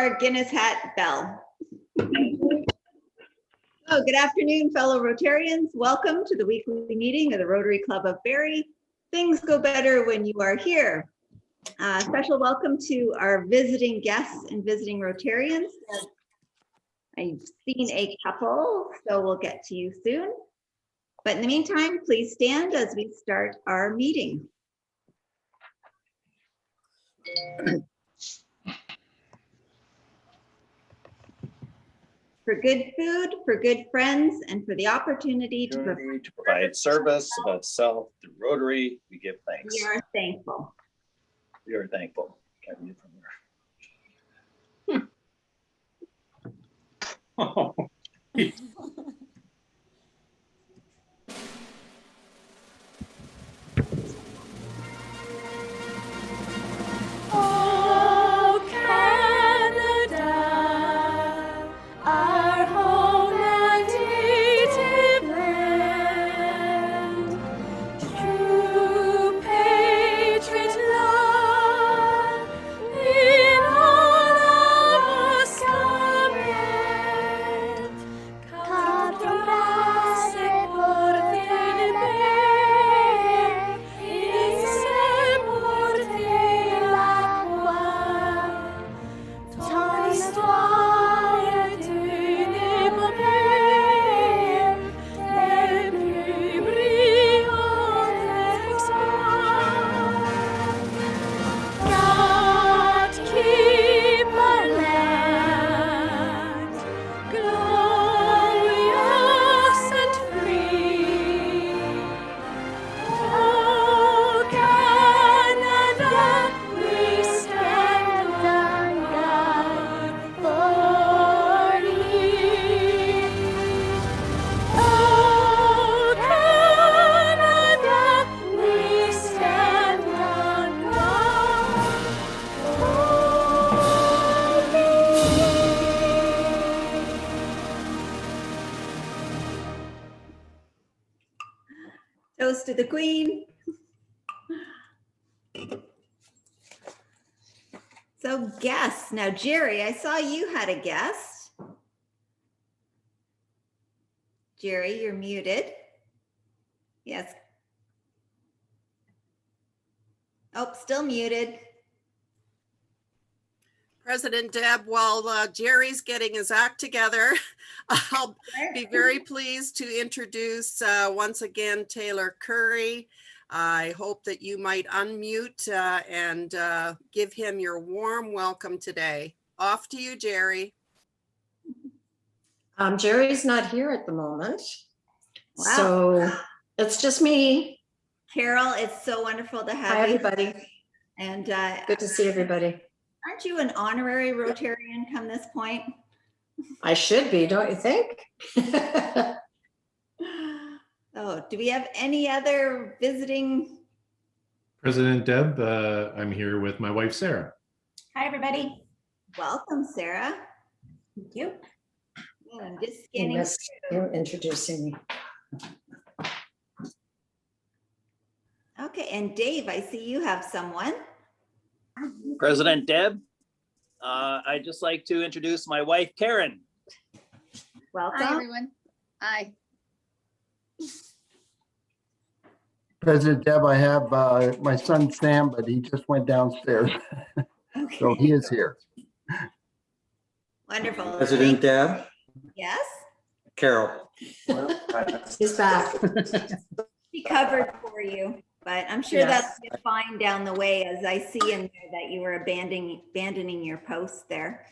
our Guinness hat bell. Oh, good afternoon, fellow Rotarians. Welcome to the weekly meeting of the Rotary Club of Barrie. Things go better when you are here. Special welcome to our visiting guests and visiting Rotarians. I've seen a couple, so we'll get to you soon. But in the meantime, please stand as we start our meeting. For good food, for good friends, and for the opportunity to provide service about self through Rotary, we give thanks. We are thankful. We are thankful. Can't read from there. Oh. Toast to the Queen. So guests, now Jerry, I saw you had a guest. Jerry, you're muted. Yes. Oh, still muted. President Deb, while Jerry's getting his act together, I'll be very pleased to introduce once again Taylor Curry. I hope that you might unmute and give him your warm welcome today. Off to you, Jerry. Jerry's not here at the moment, Wow. so it's just me. Carol, it's so wonderful to have Hi, you. everybody. And Good to see everybody. aren't you an honorary Rotarian come this point? I should be, don't you think? Oh, do we have any other visiting? President Deb, I'm here with my wife, Sarah. Hi, everybody. Welcome, Sarah. Thank you. Yeah, I'm just You scanning. missed you introducing me. Okay, and Dave, I see you have someone. President Deb, I'd just like to introduce my wife, Karen. Welcome. Hi, everyone. Hi. President Deb, I have my son Sam, but he just went downstairs, Okay. so he is here. Wonderful. President Deb, Yes, Carol. He's back. she covered for you, but I'm sure Yes. that's fine down the way as I see in there that you were abandoning your post there.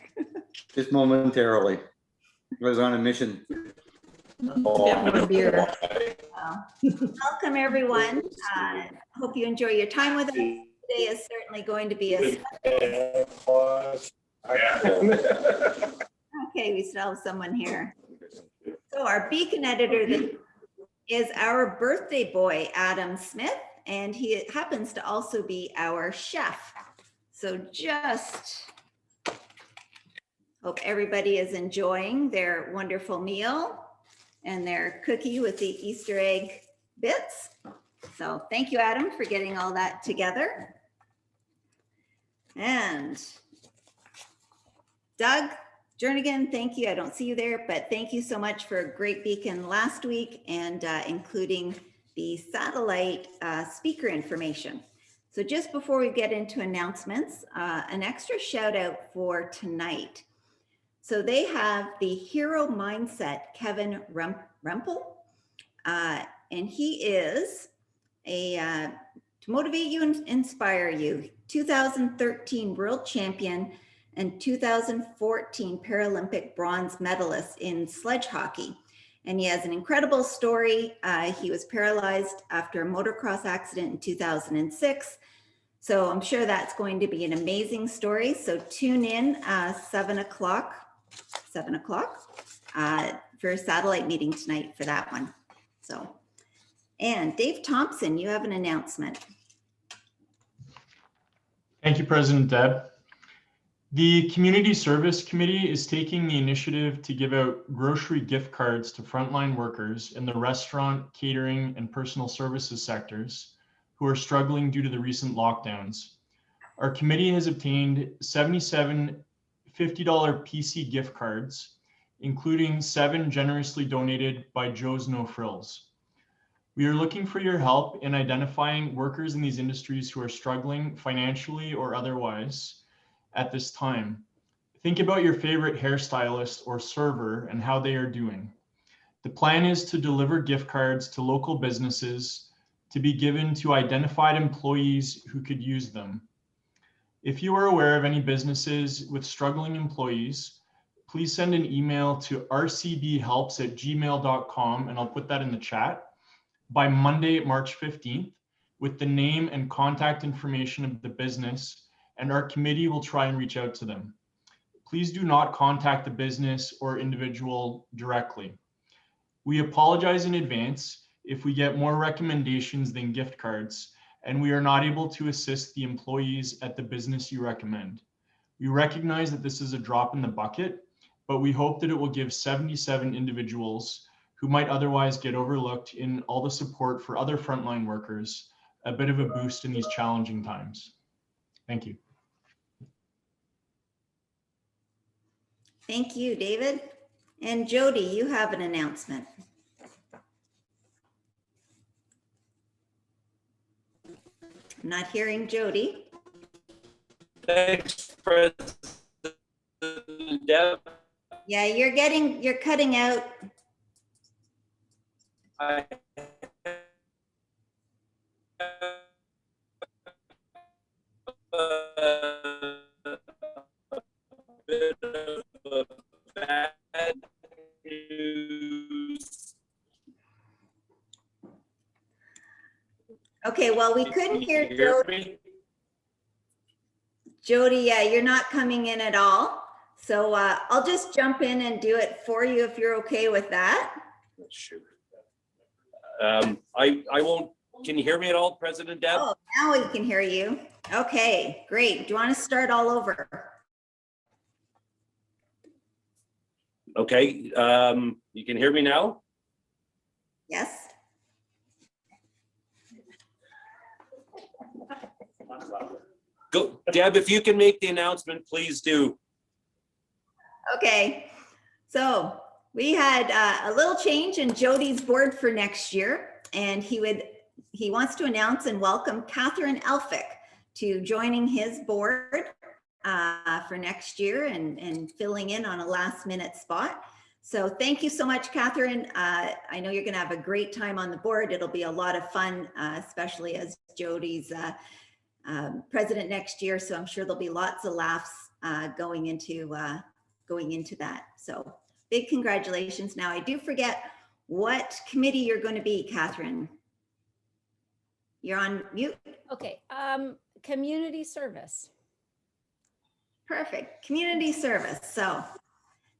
Just momentarily. I was on a mission. Get more beer. Welcome, everyone. Hope you enjoy your time with us. Today is certainly going to be a okay, we still have someone here. So our beacon editor is our birthday boy, Adam Smith, and he happens to also be our chef. So just hope everybody is enjoying their wonderful meal and their cookie with the Easter egg bits. So thank you, Adam, for getting all that together. And Doug Jernigan, thank you. I don't see you there, but thank you so much for a great beacon last week and including the satellite speaker information. So just before we get into announcements, an extra shout out for tonight. So they have the Hero Mindset, Kevin Rempel, and he is to motivate you and inspire you, 2013 world champion and 2014 Paralympic bronze medalist in sledge hockey. And he has an incredible story. He was paralyzed after a motocross accident in 2006. So I'm sure that's going to be an amazing story. So tune in 7 o'clock for a satellite meeting tonight for that one. So, and Dave Thompson, you have an announcement. Thank you, President Deb. The Community Service Committee is taking the initiative to give out grocery gift cards to frontline workers in the restaurant, catering, and personal services sectors who are struggling due to the recent lockdowns. Our committee has obtained 77 $50 PC gift cards, including 7 generously donated by Joe's No Frills. We are looking for your help in identifying workers in these industries who are struggling financially or otherwise at this time. Think about your favorite hairstylist or server and how they are doing. The plan is to deliver gift cards to local businesses to be given to identified employees who could use them. If you are aware of any businesses with struggling employees, please send an email to rcbhelps@gmail.com, and I'll put that in the chat, by Monday, March 15th, with the name and contact information of the business, and our committee will try and reach out to them. Please do not contact the business or individual directly. We apologize in advance if we get more recommendations than gift cards, and we are not able to assist the employees at the business you recommend. We recognize that this is a drop in the bucket, but we hope that it will give 77 individuals who might otherwise get overlooked in all the support for other frontline workers a bit of a boost in these challenging times. Thank you. Thank you, David. And Jody, you have an announcement. I'm not hearing Jody. Thanks, President Deb. Yeah, you're cutting out. I bit of bad news. Okay, well, we couldn't hear Can you hear Jody. me? Jody, yeah, you're not coming in at all. So I'll just jump in and do it for you if you're okay with that. Shoot. I won't. Can you hear me at all, President Deb? Oh, now we can hear you. Okay, great. Do you want to start all over? Okay. You can hear me now? Yes. Go, Deb, if you can make the announcement, please do. Okay, so we had a little change in Jody's board for next year, and he wants to announce and welcome Catherine Elphick to joining his board for next year and filling in on a last minute spot. So thank you so much, Catherine. I know you're going to have a great time on the board. It'll be a lot of fun, especially as Jody's president next year. So I'm sure there'll be lots of laughs going into that. So big congratulations. Now I do forget what committee you're going to be, Catherine. You're on mute. Okay, community service. Perfect. Community service. So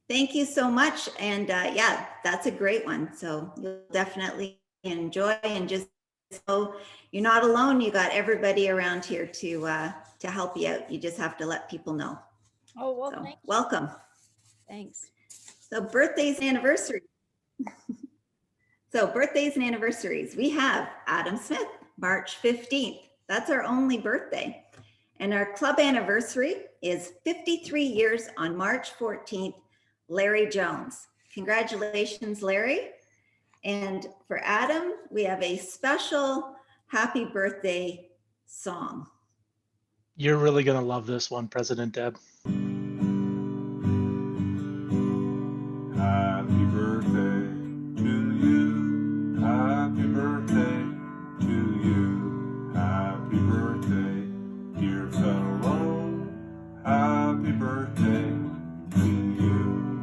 thank you so much. And yeah, that's a great one. So you'll definitely enjoy, and just so you're not alone. You got everybody around here to help you out. You just have to let people know. Oh, well, So, thanks. welcome. Thanks. So birthdays and anniversaries. So birthdays and anniversaries. We have Adam Smith, March 15th. That's our only birthday. And our club anniversary is 53 years on March 14th, Larry Jones. Congratulations, Larry. And for Adam, we have a special happy birthday song. You're really going to love this one, President Deb. Happy birthday to you. Happy birthday to you. Happy birthday, dear fellow. Happy birthday to you.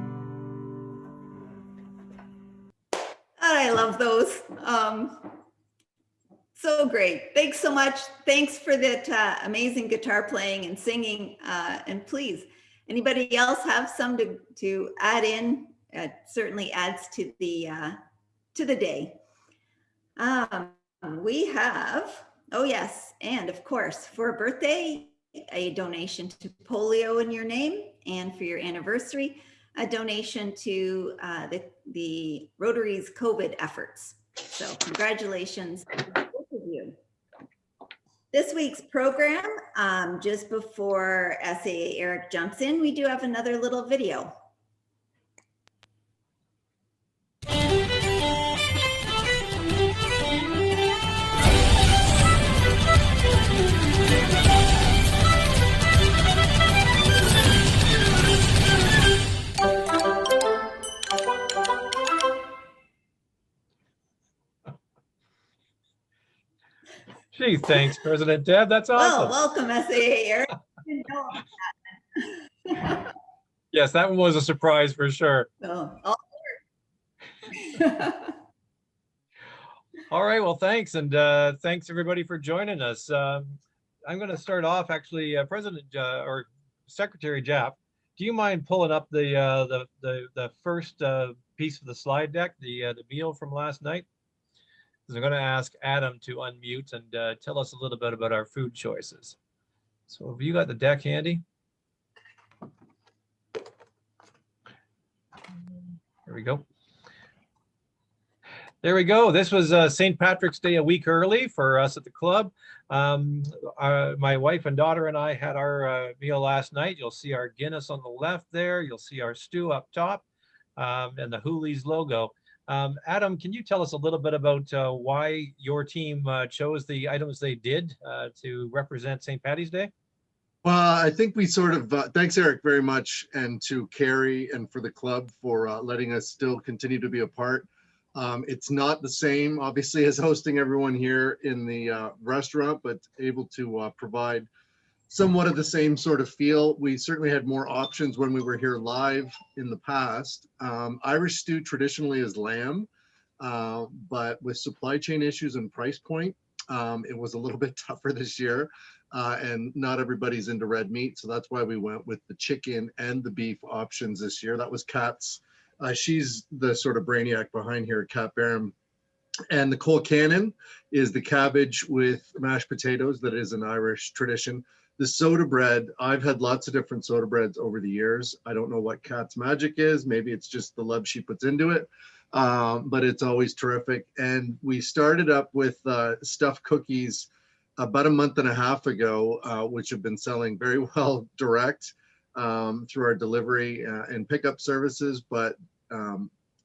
I love those. So great. Thanks so much. Thanks for that amazing guitar playing and singing. And please, anybody else have some to add in? It certainly adds to the day. We have, oh yes, and of course, for a birthday, a donation to polio in your name, and for your anniversary, a donation to the Rotary's COVID efforts. So congratulations to both of you. This week's program, just before SAA Eric jumps in, we do have another little video. Gee, thanks, President Deb. That's awesome. Well, welcome, SAA Eric. Didn't know about Yes, that one was a surprise for sure. that. All right, well, thanks. And thanks everybody for joining us. I'm going to start off actually, President or Secretary Japp, do you mind pulling up the first piece of the slide deck, the meal from last night? Because I'm going to ask Adam to unmute and tell us a little bit about our food choices. So have you got the deck handy? Here we go. There we go. This was St. Patrick's Day a week early for us at the club. My wife and daughter and I had our meal last night. You'll see our Guinness on the left there. You'll see our stew up top and the Hooley's logo. Adam, can you tell us a little bit about why your team chose the items they did to represent St. Patty's Day? Well, I think we sort of, thanks Eric very much, and to Carrie and for the club for letting us still continue to be a part. It's not the same, obviously, as hosting everyone here in the restaurant, but able to provide somewhat of the same sort of feel. We certainly had more options when we were here live in the past. Irish stew traditionally is lamb, but with supply chain issues and price point, it was a little bit tougher this year. And not everybody's into red meat. So that's why we went with the chicken and the beef options this year. That was Kat's. She's the sort of brainiac behind here, Kat Barham. And the Cole Cannon is the cabbage with mashed potatoes. That is an Irish tradition. The soda bread, I've had lots of different soda breads over the years. I don't know what Kat's magic is. Maybe it's just the love she puts into it, but it's always terrific. And we started up with stuffed cookies about a month and a half ago, which have been selling very well direct through our delivery and pickup services. But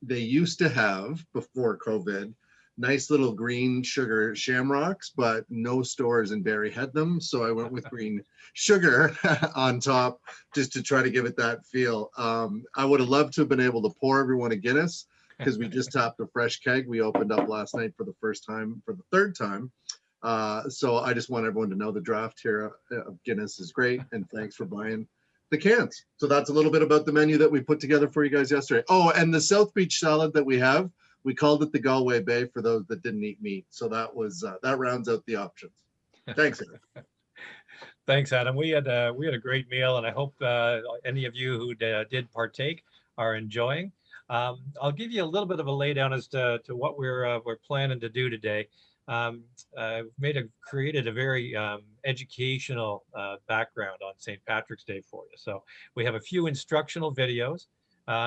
they used to have, before COVID, nice little green sugar shamrocks, but no stores in Barrie had them. So I went with green sugar on top just to try to give it that feel. I would have loved to have been able to pour everyone a Guinness because we just tapped a fresh keg. We opened up last night for the first time, for the third time. So I just want everyone to know the draft here of Guinness is great. And thanks for buying the cans. So that's a little bit about the menu that we put together for you guys yesterday. Oh, and the South Beach salad that we have, we called it the Galway Bay for those that didn't eat meat. So that was that rounds out the options. Thanks, Eric. Thanks, Adam. We had a great meal, and I hope any of you who did partake are enjoying. I'll give you a little bit of a laydown as to what we're planning to do today. I've created a very educational background on St. Patrick's Day for you. So we have a few instructional videos.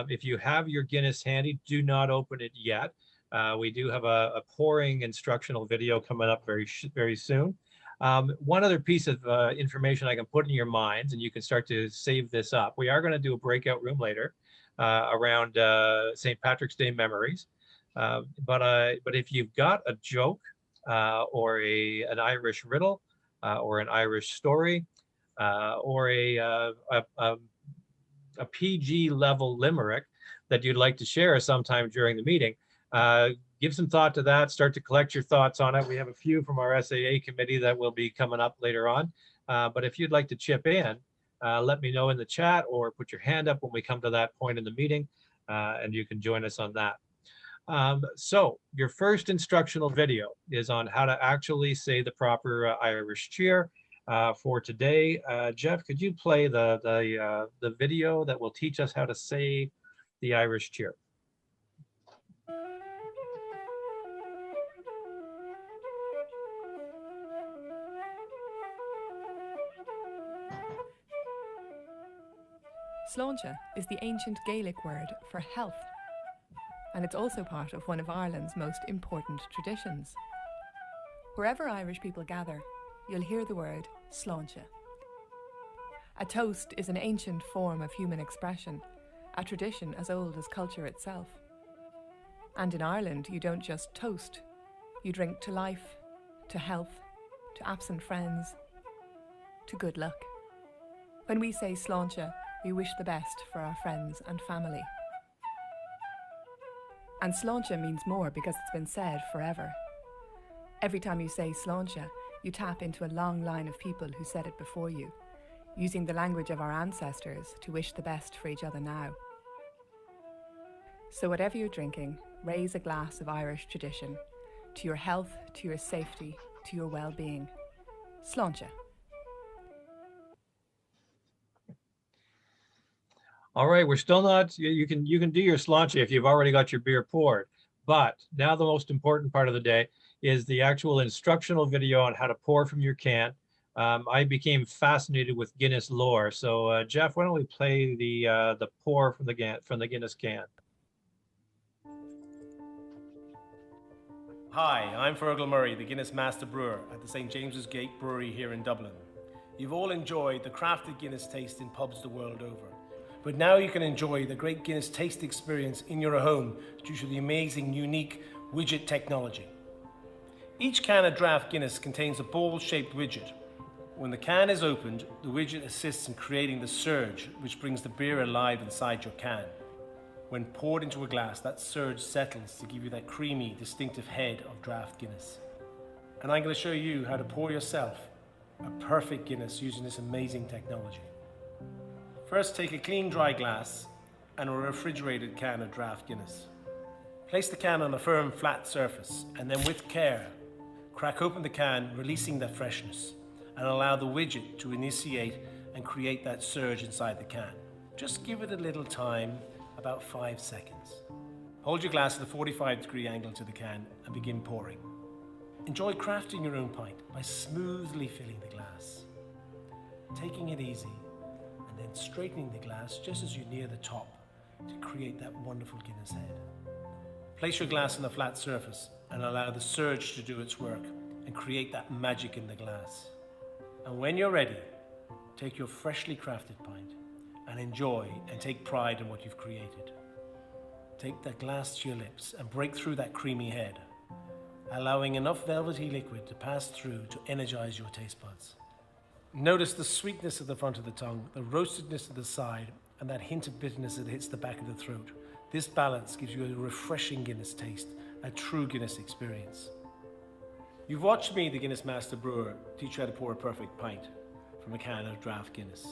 If you have your Guinness handy, do not open it yet. We do have a pouring instructional video coming up very soon. One other piece of information I can put in your minds, and you can start to save this up. We are going to do a breakout room later around St. Patrick's Day memories. But if you've got a joke or an Irish riddle or an Irish story or a PG level limerick that you'd like to share sometime during the meeting, give some thought to that, start to collect your thoughts on it. We have a few from our SAA committee that will be coming up later on. But if you'd like to chip in, let me know in the chat or put your hand up when we come to that point in the meeting, and you can join us on that. So your first instructional video is on how to actually say the proper Irish cheer. For today, Jeff, could you play the video that will teach us how to say the Irish cheer? Sláinte is the ancient Gaelic word for health, and it's also part of one of Ireland's most important traditions. Wherever Irish people gather, you'll hear the word sláinte. A toast is an ancient form of human expression, a tradition as old as culture itself. And in Ireland, you don't just toast, you drink to life, to health, to absent friends, to good luck. When we say sláinte, we wish the best for our friends and family. And sláinte means more because it's been said forever. Every time you say sláinte, you tap into a long line of people who said it before you, using the language of our ancestors to wish the best for each other now. So whatever you're drinking, raise a glass of Irish tradition to your health, to your safety, to your well-being. Sláinte. All right, we're still not, you can do your sláinte if you've already got your beer poured. But now the most important part of the day is the actual instructional video on how to pour from your can. I became fascinated with Guinness lore. So Jeff, why don't we play the pour from the Guinness can? Hi, I'm Fergal Murray, the Guinness Master Brewer at the St. James's Gate Brewery here in Dublin. You've all enjoyed the crafted Guinness taste in pubs the world over. But now you can enjoy the great Guinness taste experience in your home due to the amazing, unique widget technology. Each can of draft Guinness contains a ball-shaped widget. When the can is opened, the widget assists in creating the surge, which brings the beer alive inside your can. When poured into a glass, that surge settles to give you that creamy, distinctive head of draft Guinness. And I'm going to show you how to pour yourself a perfect Guinness using this amazing technology. First, take a clean, dry glass and a refrigerated can of draft Guinness. Place the can on a firm, flat surface, and then with care, crack open the can, releasing the freshness, and allow the widget to initiate and create that surge inside the can. Just give it a little time, about 5 seconds. Hold your glass at a 45-degree angle to the can and begin pouring. Enjoy crafting your own pint by smoothly filling the glass, taking it easy, and then straightening the glass just as you near the top to create that wonderful Guinness head. Place your glass on a flat surface and allow the surge to do its work and create that magic in the glass. And when you're ready, take your freshly crafted pint and enjoy and take pride in what you've created. Take that glass to your lips and break through that creamy head, allowing enough velvety liquid to pass through to energize your taste buds. Notice the sweetness at the front of the tongue, the roastedness at the side, and that hint of bitterness that hits the back of the throat. This balance gives you a refreshing Guinness taste, a true Guinness experience. You've watched me, the Guinness Master Brewer, teach you how to pour a perfect pint from a can of draft Guinness.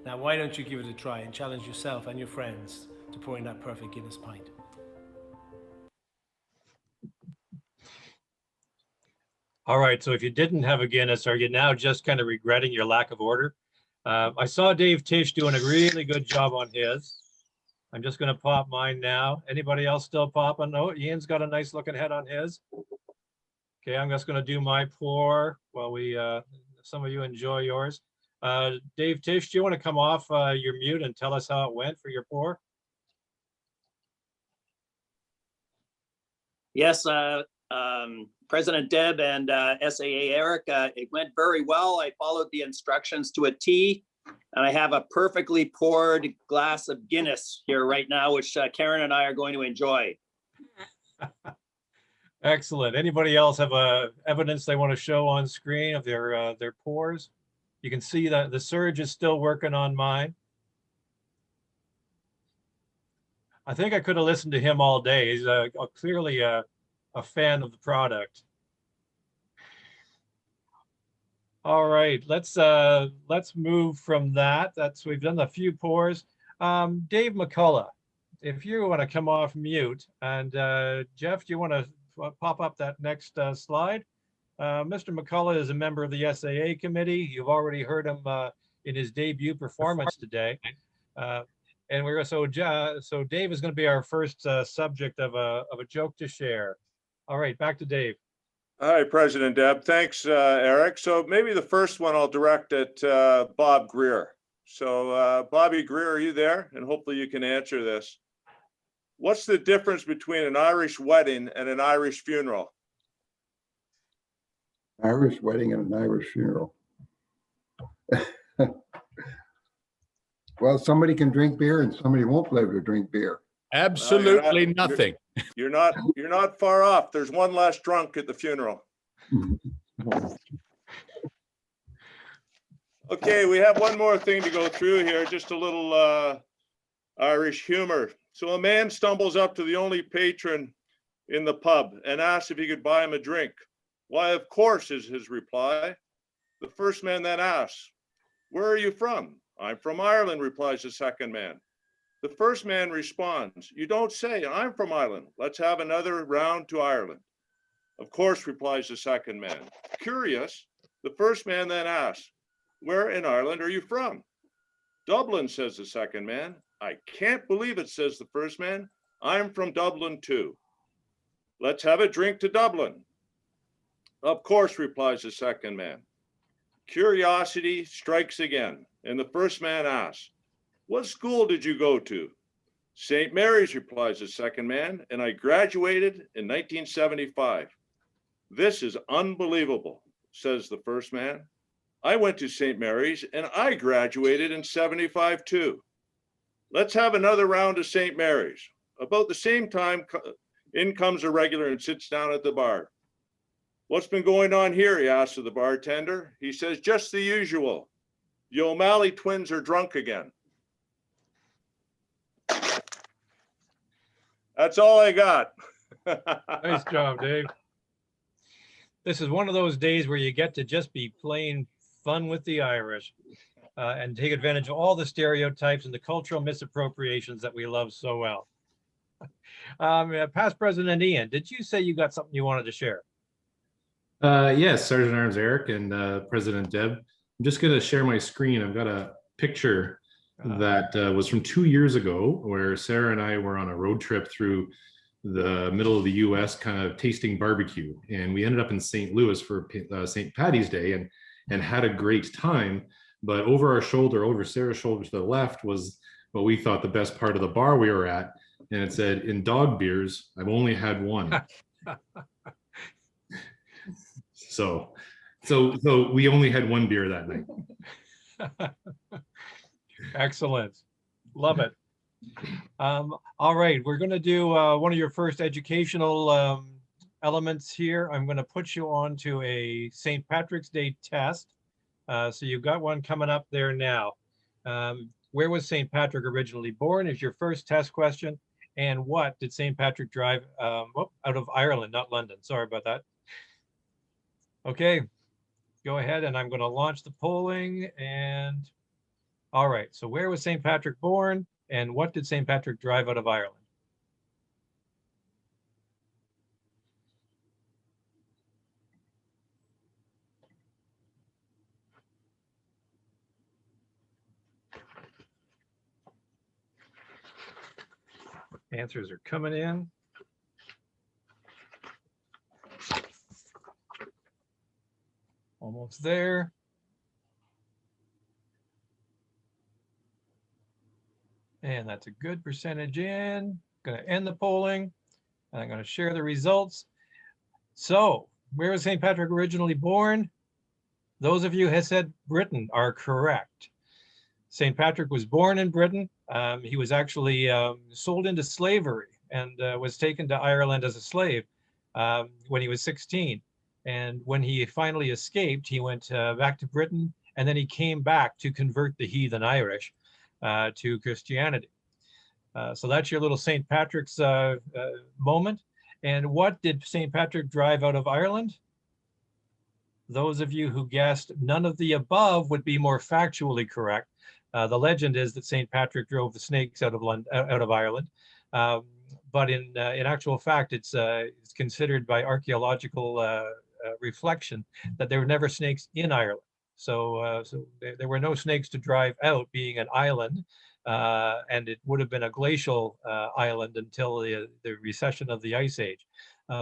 Now why don't you give it a try and challenge yourself and your friends to pouring that perfect Guinness pint. All right, so if you didn't have a Guinness, are you now just kind of regretting your lack of order? I saw Dave Tish doing a really good job on his. I'm just going to pop mine now. Anybody else still popping? No, Ian's got a nice looking head on his. Okay, I'm just going to do my pour while we, some of you enjoy yours. Dave Tish, do you want to come off your mute and tell us how it went for your pour? Yes, President Deb and SAA Eric, it went very well. I followed the instructions to a T, and I have a perfectly poured glass of Guinness here right now, which Karen and I are going to enjoy. Excellent. Anybody else have evidence they want to show on screen of their pours? You can see that the surge is still working on mine. I think I could have listened to him all day. He's clearly a fan of the product. All right, let's move from that. We've done a few pours. Dave McCullough, if you want to come off mute, and Jeff, do you want to pop up that next slide? Mr. McCullough is a member of the SAA committee. You've already heard him in his debut performance today. And so Dave is going to be our first subject of a joke to share. All right, back to Dave. Hi, President Deb. Thanks, Eric. So maybe the first one I'll direct at Bob Greer. So Bobby Greer, are you there? And hopefully you can answer this. What's the difference between an Irish wedding and an Irish funeral? Irish wedding and an Irish funeral. Well, somebody can drink beer and somebody won't be able to drink beer. Absolutely nothing. You're not far off. There's one less drunk at the funeral. Okay, we have one more thing to go through here, just a little Irish humor. So a man stumbles up to the only patron in the pub and asks if he could buy him a drink. Why, of course, is his reply. The first man then asks, "Where are you from?" "I'm from Ireland," replies the second man. The first man responds, "You don't say. I'm from Ireland. Let's have another round to Ireland." "Of course," replies the second man. Curious, the first man then asks, "Where in Ireland are you from?" "Dublin," says the second man. "I can't believe it," says the first man. "I'm from Dublin too." "Let's have a drink to Dublin." "Of course," replies the second man. Curiosity strikes again, and the first man asks, "What school did you go to?" "St. Mary's," replies the second man, "and I graduated in 1975. "This is unbelievable," says the first man. "I went to St. Mary's and I graduated in 75 too." "Let's have another round of St. Mary's." About the same time, in comes a regular and sits down at the bar. "What's been going on here?" he asks of the bartender. He says, "Just the usual. The O'Malley twins are drunk again." That's all I got. Nice job, Dave. This is one of those days where you get to just be plain fun with the Irish and take advantage of all the stereotypes and the cultural misappropriations that we love so well. Past President Ian, did you say you got something you wanted to share? Yes, Sergeant Arms Eric and President Deb. I'm just going to share my screen. I've got a picture that was from 2 years ago, where Sarah and I were on a road trip through the middle of the US, kind of tasting barbecue. And we ended up in St. Louis for St. Patty's Day and had a great time. But over our shoulder, over Sarah's shoulder to the left, was what we thought the best part of the bar we were at. And it said, "In dog beers, I've only had one." So we only had one beer that night. Excellent. Love it. All right, we're going to do one of your first educational elements here. I'm going to put you on to a St. Patrick's Day test. So you've got one coming up there now. Where was St. Patrick originally born is your first test question. And what did St. Patrick drive out of Ireland, not London? Sorry about that. Okay, go ahead, and I'm going to launch the polling. And all right, so where was St. Patrick born, and what did St. Patrick drive out of Ireland? Answers are coming in. Almost there. And that's a good percentage in. Going to end the polling. And I'm going to share the results. So where was St. Patrick originally born? Those of you who said Britain are correct. St. Patrick was born in Britain. He was actually sold into slavery and was taken to Ireland as a slave when he was 16. And when he finally escaped, he went back to Britain, and then he came back to convert the heathen Irish to Christianity. So that's your little St. Patrick's moment. And what did St. Patrick drive out of Ireland? Those of you who guessed none of the above would be more factually correct. The legend is that St. Patrick drove the snakes out of Ireland. But in actual fact, it's considered by archaeological reflection that there were never snakes in Ireland. So there were no snakes to drive out, being an island, and it would have been a glacial island until the recession of the Ice Age.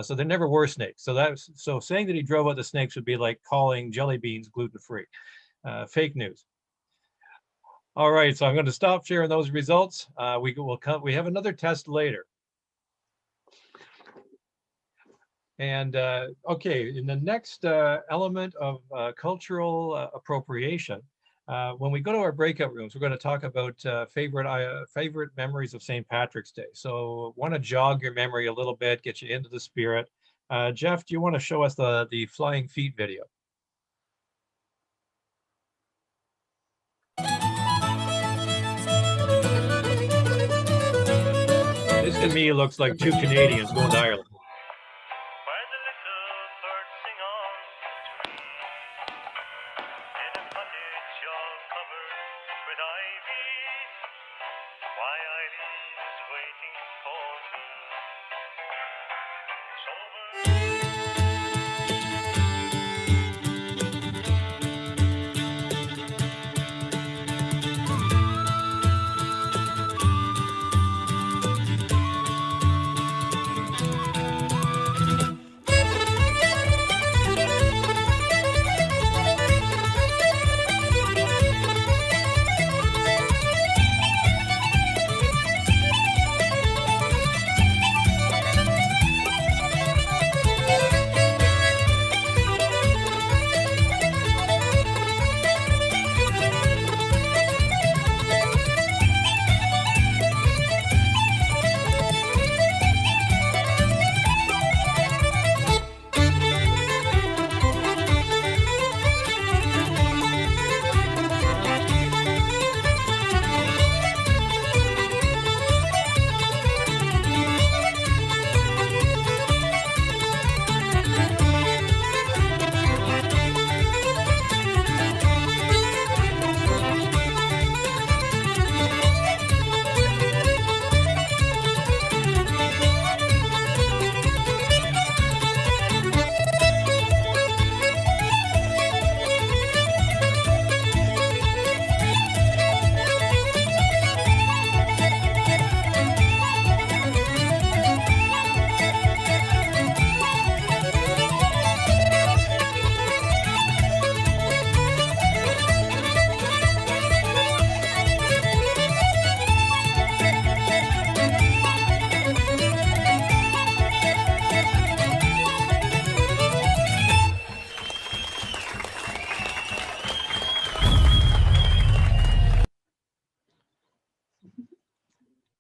So there never were snakes. So saying that he drove out the snakes would be like calling jelly beans gluten-free. Fake news. All right, so I'm going to stop sharing those results. We have another test later. And okay, in the next element of cultural appropriation, when we go to our breakout rooms, we're going to talk about favorite memories of St. Patrick's Day. So want to jog your memory a little bit, get you into the spirit. Jeff, do you want to show us the flying feet video? This to me looks like two Canadians going to Ireland.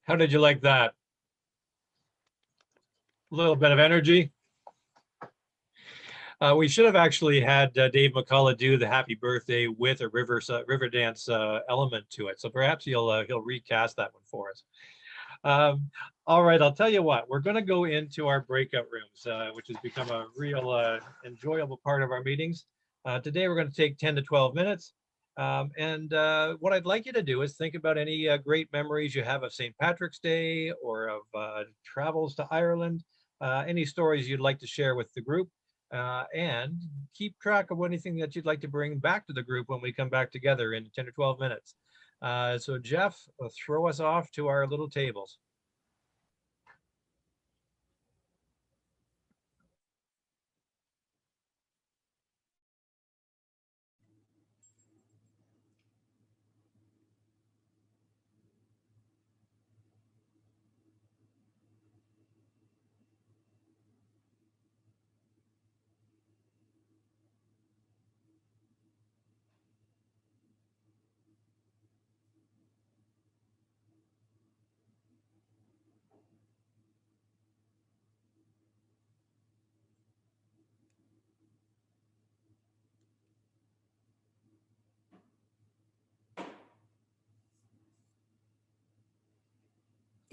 How did you like that? A little bit of energy. We should have actually had Dave McCullough do the happy birthday with a river dance element to it. So perhaps he'll recast that one for us. All right, I'll tell you what, we're going to go into our breakout rooms, which has become a real enjoyable part of our meetings. Today, we're going to take 10 to 12 minutes. What I'd like you to do is think about any great memories you have of St. Patrick's Day or of travels to Ireland, any stories you'd like to share with the group, and keep track of anything that you'd like to bring back to the group when we come back together in 10 or 12 minutes. So Jeff, throw us off to our little tables.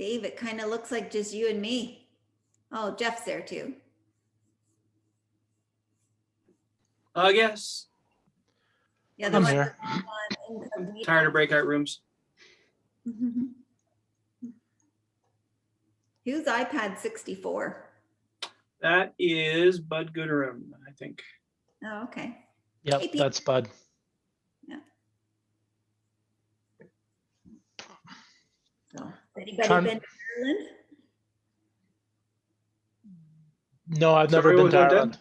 Dave, it kind of looks like just you and me. Oh, Jeff's there too. I guess. Yeah, I'm here. I'm tired of breakout rooms. Who's iPad 64? That is Bud Gooderum, I think. Oh, okay. Yep, Hey, Pete. that's Bud. So, anybody Trying- been to Ireland? No, I've Sorry, never what been was to that, Deb? Ireland.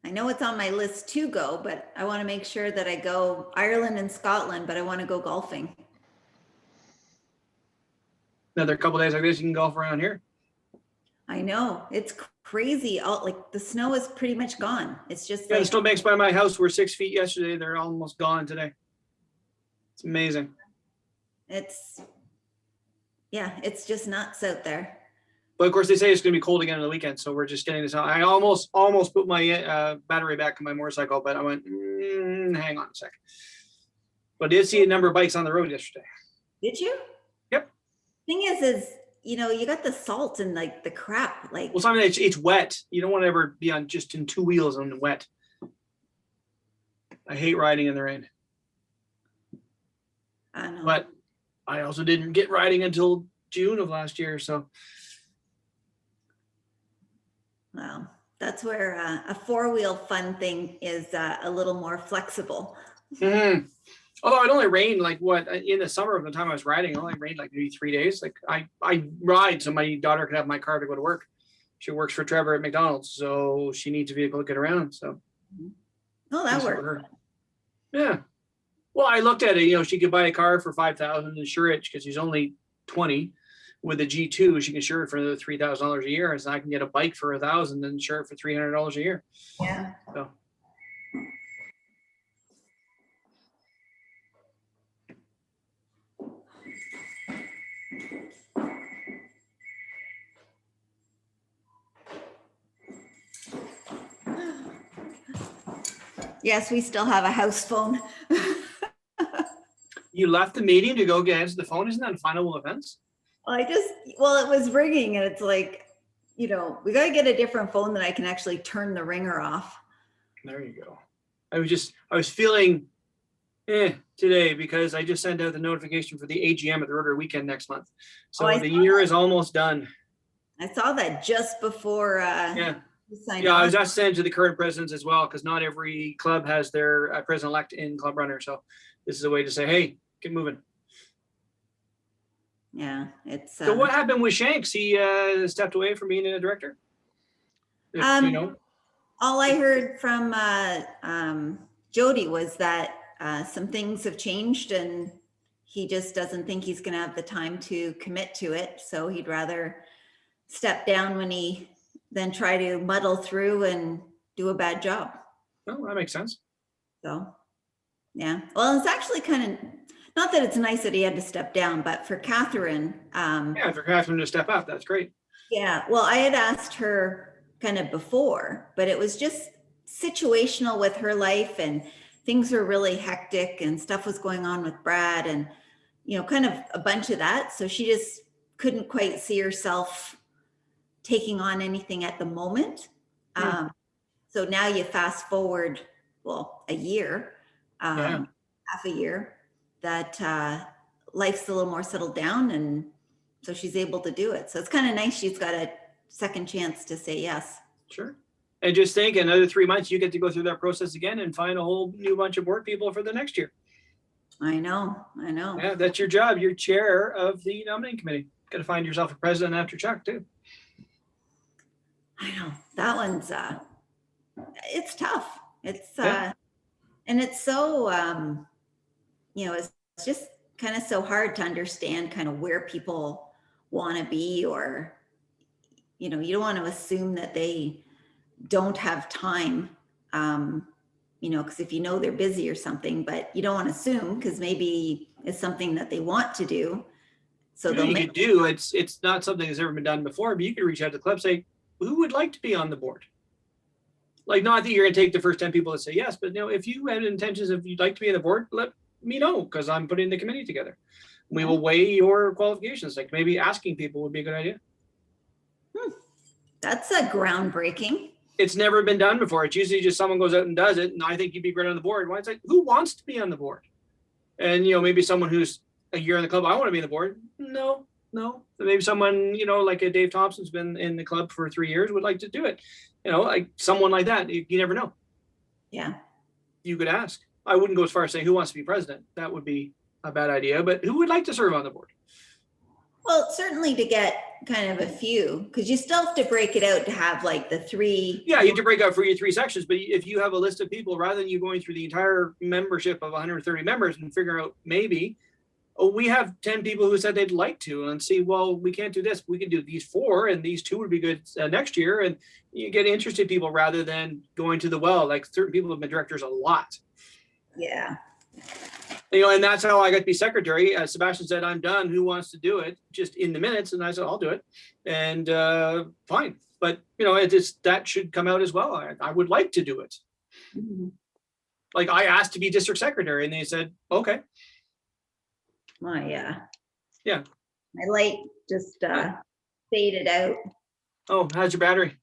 I know it's on my list to go, but I want to make sure that I go Ireland and Scotland, but I want to go golfing. Another couple days like this, you can golf around here. I know it's crazy. All like the snow is pretty much gone. It's just Yeah, the like snowbanks by my house were 6 feet yesterday. They're almost gone today. It's amazing. it's it's just nuts out there. But of course, they say it's going to be cold again on the weekend, so we're just getting this out. I almost put my battery back in my motorcycle, but I went, hang on a sec. But I did see a number of bikes on the road yesterday. Did you? Yep. Thing is you got the salt and like the crap. Like, Well, something it's wet. You don't want to ever be on just in two wheels on the wet. I hate riding in the rain. I know. But I also didn't get riding until June of last year, so. Well, that's where a four-wheel fun thing is a little more flexible. Mm-hmm. Although it only rained like what in the summer of the time I was riding, it only rained like maybe 3 days. Like I ride so my daughter could have my car to go to work. She works for Trevor at McDonald's, so she needs a vehicle to get around. So Oh, that easy for worked. her. Yeah. Well, I looked at it. She could buy a car for $5,000, insure it because she's only 20. With a G2, she can insure it for $3,000 a year. So I can get a bike for $1,000 and insure it for $300 a year. Yeah. So. Yes, we still have a house phone. You left the meeting to go answer the phone. Isn't that final events? It was ringing and it's like, we got to get a different phone that I can actually turn the ringer off. There you go. I was feeling today because I just sent out the notification for the AGM at the Rotary weekend next month. So the year is almost done. I saw that just before you signed I on. was asked to send to the current presidents as well, because not every club has their president-elect in Club Runner. So this is a way to say, hey, get moving. Yeah, it's. So what happened with Shanks? He stepped away from being a director? If you know. All I heard from Jody was that some things have changed and he just doesn't think he's going to have the time to commit to it. So he'd rather step down than try to muddle through and do a bad job. Oh, that makes sense. So, yeah. Well, it's actually kind of, not that it's nice that he had to step down, but for Catherine. For Catherine to step up, that's great. Yeah, well, I had asked her kind of before, but it was just situational with her life and things were really hectic and stuff was going on with Brad and, kind of a bunch of that. So she just couldn't quite see herself taking on anything at the moment. So now you fast forward, a year, half a year, that life's a little more settled down and so she's able to do it. So it's kind of nice she's got a second chance to say yes. Sure. And just think, another 3 months, you get to go through that process again and find a whole new bunch of board people for the next year. I know. Yeah, that's your job. You're chair of the nominating committee. Got to find yourself a president after Chuck too. I know that one's it's tough. It's and it's so it's just kind of so hard to understand kind of where people want to be, or you don't want to assume that they don't have time, because if they're busy or something, but you don't want to assume because maybe it's something that they want to do. So you could do it's not something that's ever been done before, but you could reach out to the club, say, who would like to be on the board? Like, not that you're going to take the first 10 people that say yes, but if you had intentions of you'd like to be on the board, me know, because I'm putting the committee together. We will weigh your qualifications, like maybe asking people would be a good idea. That's a groundbreaking. It's never been done before. It's usually just someone goes out and does it, and I think you'd be great on the board. Why? It's like, who wants to be on the board? And, you know, maybe someone who's a year in the club, I want to be on the board. No. Maybe someone, you know, like a Dave Thompson's been in the club for 3 years, would like to do it. You know, like someone like that, you never know. Yeah. You could ask. I wouldn't go as far as saying who wants to be president. That would be a bad idea, but who would like to serve on the board? Well, certainly to get kind of a few, because you still have to break it out to have like the 3. Yeah, you have to break out for your 3 sections, but if you have a list of people, rather than you going through the entire membership of 130 members and figure out maybe, oh, we have 10 people who said they'd like to, and see, well, we can't do this. We can do these 4, and these 2 would be good next year. And you get interested people rather than going to the well. Like certain people have been directors a lot. Yeah. You know, and that's how I got to be secretary. Sebastian said, I'm done. Who wants to do it? Just in the minutes. And I said, I'll do it. And fine. But, you know, that should come out as well. I would like to do it. Mm-hmm. Like I asked to be district secretary and they said, okay. Yeah. Yeah. My light just faded out. Oh, how's your battery?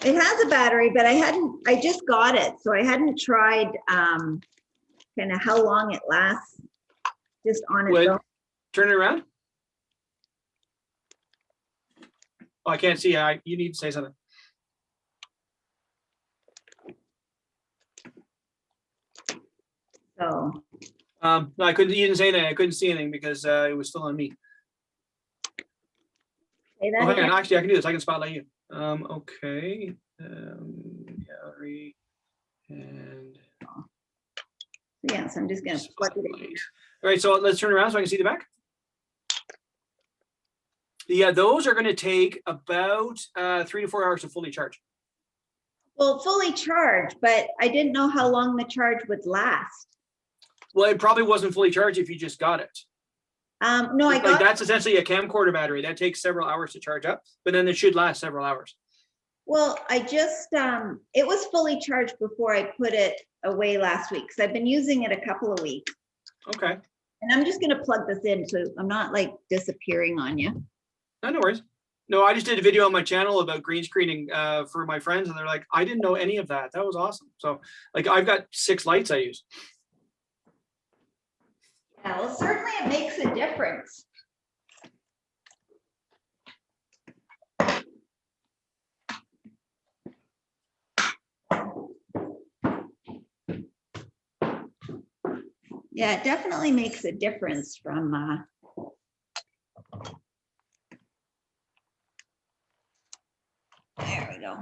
It has a battery, but I just got it. So I hadn't tried kind of how long it lasts just on its own. Turn it around. Oh, I can't see. You need to say something. So. No, I couldn't. You didn't say anything. I couldn't see anything because it was still on me. Say that hang again. on. Actually, I can do this. I can spotlight you. Okay. Gallery and. Yeah, so I'm just going to plug it in. All right, so let's turn around so I can see the back. Yeah, those are going to take about 3 to 4 hours to fully charge. Well, fully charged, but I didn't know how long the charge would last. Well, it probably wasn't fully charged if you just got it. No, I got that's essentially a camcorder battery. That takes several hours to charge up, but then it should last several hours. Well, I just, it was fully charged before I put it away last week, because I've been using it a couple of weeks. Okay. And I'm just going to plug this in so I'm not like disappearing on you. No worries. No, I just did a video on my channel about green screening for my friends, and they're like, I didn't know any of that. That was awesome. So like I've got 6 lights I use. Yeah, well, certainly it makes a difference. Yeah, it definitely makes a difference from there we go.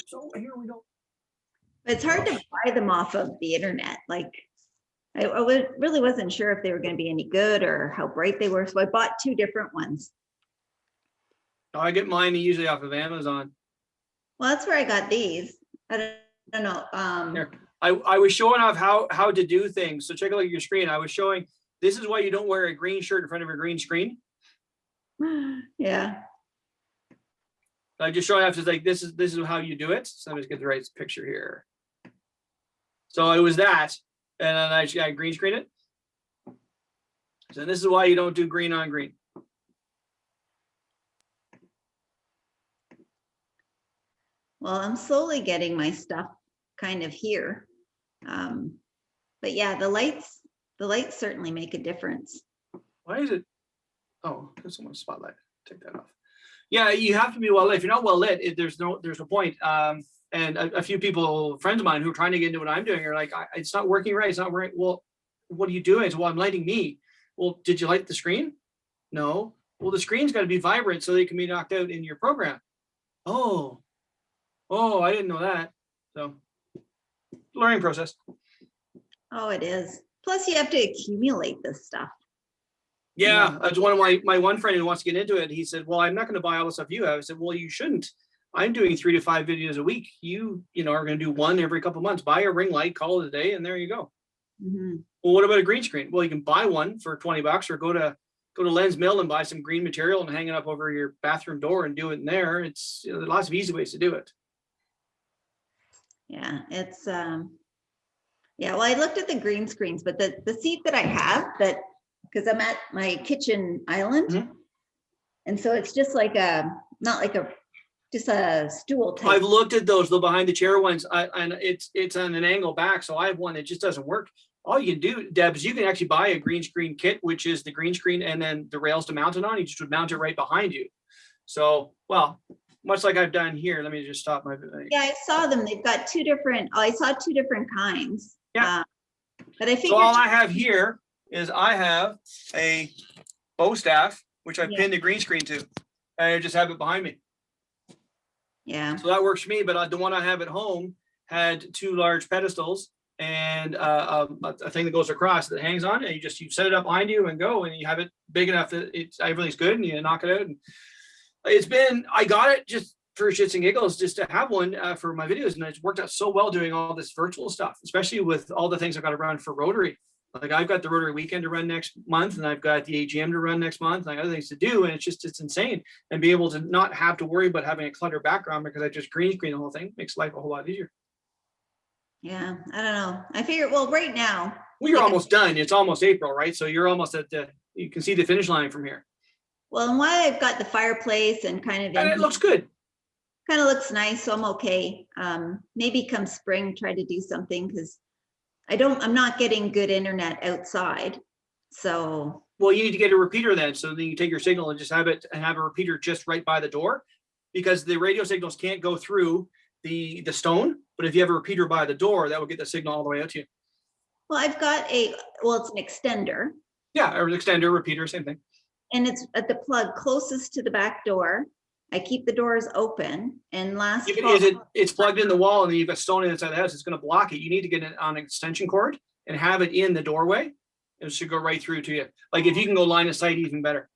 So here we go. It's hard to buy them off of the internet. Like I really wasn't sure if they were going to be any good or how bright they were. So I bought 2 different ones. I get mine usually off of Amazon. Well, that's where I got these. I don't know. Here. I was showing off how to do things. So check out your screen. I was showing, this is why you don't wear a green shirt in front of a green screen. Yeah. I just showing off, just like, this is how you do it. So let me just get the right picture here. So it was that, and then I green screen it. So this is why you don't do green on green. Well, I'm slowly getting my stuff kind of here. But yeah, the lights certainly make a difference. Why is it? Oh, there's someone's spotlight. Take that off. Yeah, you have to be well lit. If you're not well lit, there's no point. And a few people, friends of mine who are trying to get into what I'm doing are like, it's not working right. It's not right. Well, what are you doing? So, well, I'm lighting me. Well, did you light the screen? No. Well, the screen's got to be vibrant so they can be knocked out in your program. Oh, I didn't know that. So, learning process. Oh, it is. Plus, you have to accumulate this stuff. Yeah, that's one of my one friend who wants to get into it. He said, well, I'm not going to buy all the stuff you have. I said, well, you shouldn't. I'm doing 3 to 5 videos a week. You are going to do 1 every couple of months. Buy a ring light, call it a day, and there you go. Mm-hmm. Well, what about a green screen? Well, you can buy one for $20 or go to Lens Mill and buy some green material and hang it up over your bathroom door and do it in there. It's there's lots of easy ways to do it. Yeah, it's Yeah, well, I looked at the green screens, but the seat that I have that, because I'm at my kitchen island. Mhm. And so it's just like not like just a stool type. I've looked at those, the behind the chair ones, and it's on an angle back. So I have one that just doesn't work. All you can do, Deb, is you can actually buy a green screen kit, which is the green screen and then the rails to mount it on. You just would mount it right behind you. So, well, much like I've done here. Let me just stop my. Yeah, I saw them. They've got I saw two different kinds. Yeah. But I figured. So all I have here is I have a bow staff, which I pinned a green screen to, and I just have it behind me. Yeah. So that works for me, but the one I have at home had two large pedestals and a thing that goes across that hangs on, and you set it up behind you and go, and you have it big enough that everything's good, and you knock it out. And I got it just for shits and giggles, just to have one for my videos, and it's worked out so well doing all this virtual stuff, especially with all the things I've got to run for Rotary. Like I've got the Rotary weekend to run next month, and I've got the AGM to run next month, and I got other things to do, and it's insane. And be able to not have to worry about having a cluttered background because I just green screen the whole thing makes life a whole lot easier. Yeah, I don't know. I figure, well, right now. Well, you're almost done. It's almost April, right? So you're almost you can see the finish line from here. Well, and while I've got the fireplace and And it looks good. Kind of looks nice, so I'm okay. Maybe come spring, try to do something, because I'm not getting good internet outside. So. Well, you need to get a repeater then. So then you take your signal and just have a repeater just right by the door, because the radio signals can't go through the stone. But if you have a repeater by the door, that will get the signal all the way out to you. Well, I've got it's an extender. Yeah, or an extender, repeater, same thing. And it's at the plug closest to the back door. I keep the doors open, and it's plugged in the wall, and then you've got stone inside the house. It's going to block it. You need to get it on an extension cord and have it in the doorway. It should go right through to you. Like if you can go line of sight, even better.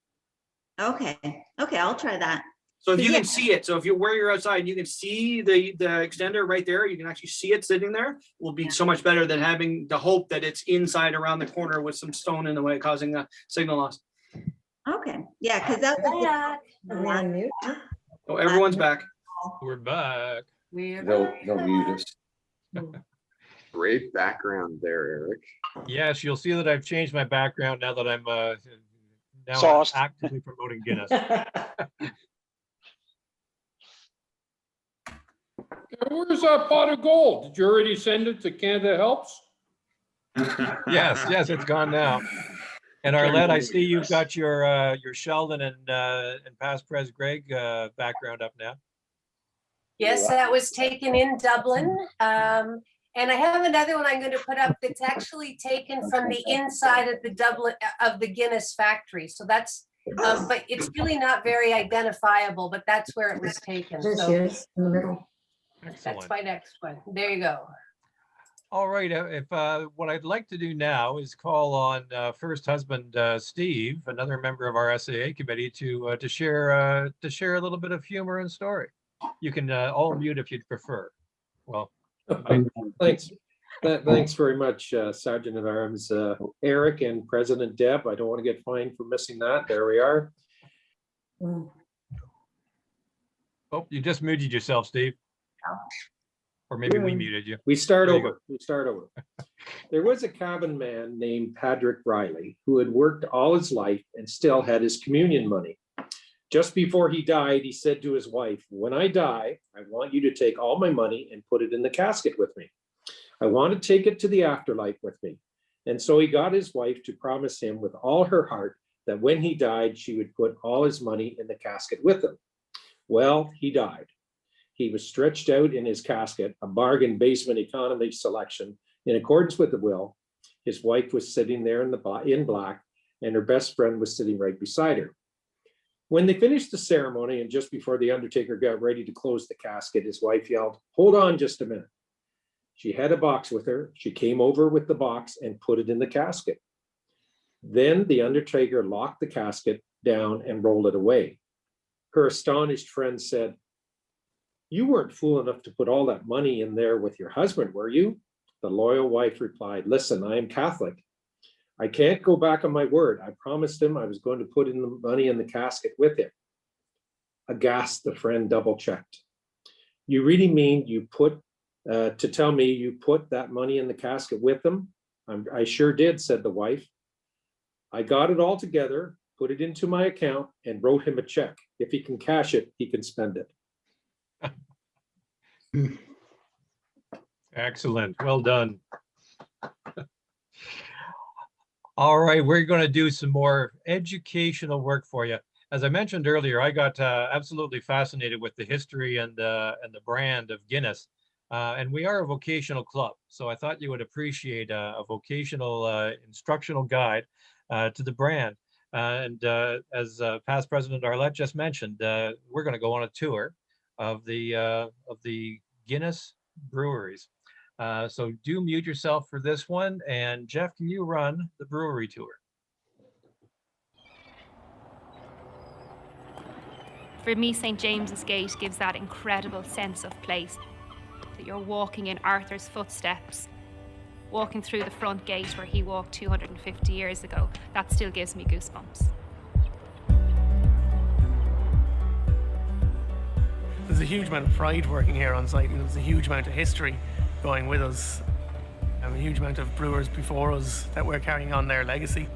Okay, I'll try that. So if you can see it, so if you're outside and you can see the extender right there, you can actually see it sitting there, will be so much better than having the hope that it's inside around the corner with some stone in the way, causing a signal loss. Okay, yeah, because that was Oh, everyone's back. We're back. They'll mute us. Great background there, Eric. Yes, you'll see that I've changed my background now that I'm Sauced. actively promoting Guinness. Where's that pot of gold? Did you already send it to Canada Helps? Yes, it's gone now. And Arlette, I see you've got your Sheldon and past Pres Greg background up now. Yes, that was taken in Dublin. And I have another one I'm going to put up that's actually taken from the inside of the Guinness factory. So that's, but it's really not very identifiable, but that's where it was taken. There she is in the middle. Excellent. That's my next one. There you go. All right. What I'd like to do now is call on first husband Steve, another member of our SAA committee, to share a little bit of humor and story. You can all mute if you'd prefer. Well, Thanks. Thanks very much, Sergeant at Arms Eric and President Deb. I don't want to get fined for missing that. There we are. oh, you just muted yourself, Steve. Or maybe we muted you. We start There you over. We start over. There was a cabin man named Patrick Riley who had worked all his life and still had his communion money. Just before he died, he said to his wife, "When I die, I want you to take all my money and put it in the casket with me. I want to take it to the afterlife with me." And so he got his wife to promise him with all her heart that when he died, she would put all his money in the casket with him. Well, he died. He was stretched out in his casket, a bargain basement economy selection, in accordance with the will. His wife was sitting there in black, and her best friend was sitting right beside her. When they finished the ceremony, and just before the undertaker got ready to close the casket, his wife yelled, "Hold on just a minute." She had a box with her. She came over with the box and put it in the casket. Then the undertaker locked the casket down and rolled it away. Her astonished friend said, "You weren't fool enough to put all that money in there with your husband, were you?" The loyal wife replied, "Listen, I am Catholic. I can't go back on my word. I promised him I was going to put in the money in the casket with him." Aghast, the friend double checked. "You really mean you put to tell me you put that money in the casket with them. I sure did, said the wife. I got it all together, put it into my account, and wrote him a check. If he can cash it, he can spend it. Excellent. Well done. All right, we're going to do some more educational work for you. As I mentioned earlier, I got absolutely fascinated with the history and the brand of Guinness. And we are a vocational club, so I thought you would appreciate a vocational instructional guide to the brand. As past President Arlette just mentioned, we're going to go on a tour of the Guinness breweries. So do mute yourself for this one. And Jeff, can you run the brewery tour? For me, St. James's Gate gives that incredible sense of place, that you're walking in Arthur's footsteps, walking through the front gate where he walked 250 years ago. That still gives me goosebumps. There's a huge amount of pride working here on site, and there's a huge amount of history going with us, and a huge amount of brewers before us that we're carrying on their legacy.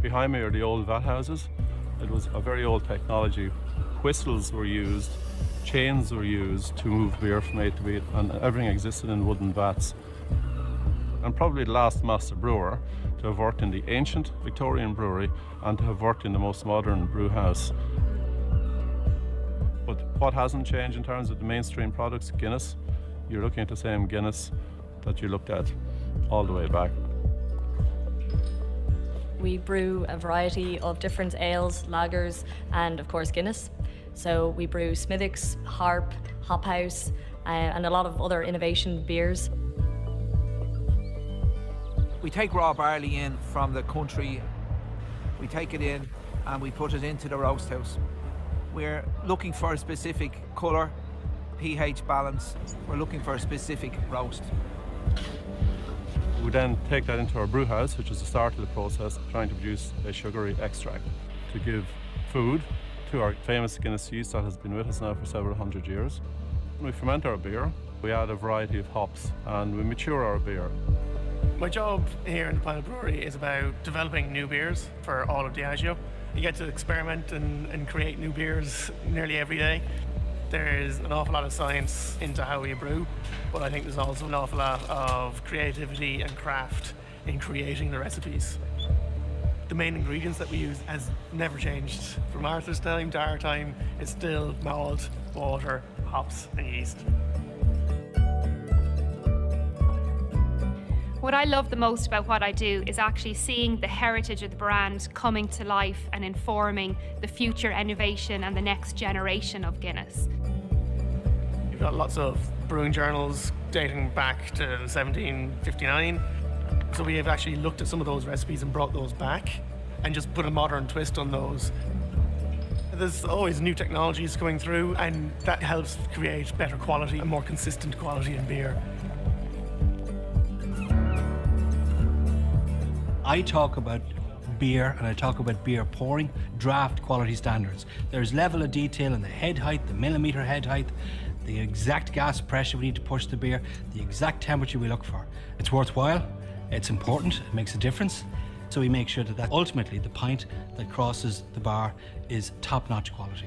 Behind me are the old vat houses. It was a very old technology. Whistles were used, chains were used to move beer from A to B, and everything existed in wooden vats. I'm probably the last master brewer to have worked in the ancient Victorian brewery and to have worked in the most modern brew house. But what hasn't changed in terms of the mainstream products? Guinness. You're looking at the same Guinness that you looked at all the way back. We brew a variety of different ales, lagers, and of course Guinness. So we brew Smithwick's, Harp, Hop House, and a lot of other innovation beers. We take raw barley in from the country, we take it in and we put it into the roast house. We're looking for a specific colour, pH balance, we're looking for a specific roast. We then take that into our brew house, which is the start of the process, trying to produce a sugary extract to give food to our famous Guinness yeast that has been with us now for several hundred years. When we ferment our beer, we add a variety of hops and we mature our beer. My job here in the Planet Brewery is about developing new beers for all of Diageo. You get to experiment and create new beers nearly every day. There's an awful lot of science into how we brew, but I think there's also an awful lot of creativity and craft in creating the recipes. The main ingredients that we use has never changed. From Arthur's time to our time, it's still malt, water, hops and yeast. What I love the most about what I do is actually seeing the heritage of the brand coming to life and informing the future innovation and the next generation of Guinness. You've got lots of brewing journals dating back to 1759. So we have actually looked at some of those recipes and brought those back and just put a modern twist on those. There's always new technologies coming through, and that helps create better quality and more consistent quality in beer. I talk about beer and I talk about beer pouring, draft quality standards. There's level of detail in the head height, the millimeter head height, the exact gas pressure we need to push the beer, the exact temperature we look for. It's worthwhile, it's important, it makes a difference. So we make sure that ultimately the pint that crosses the bar is top-notch quality.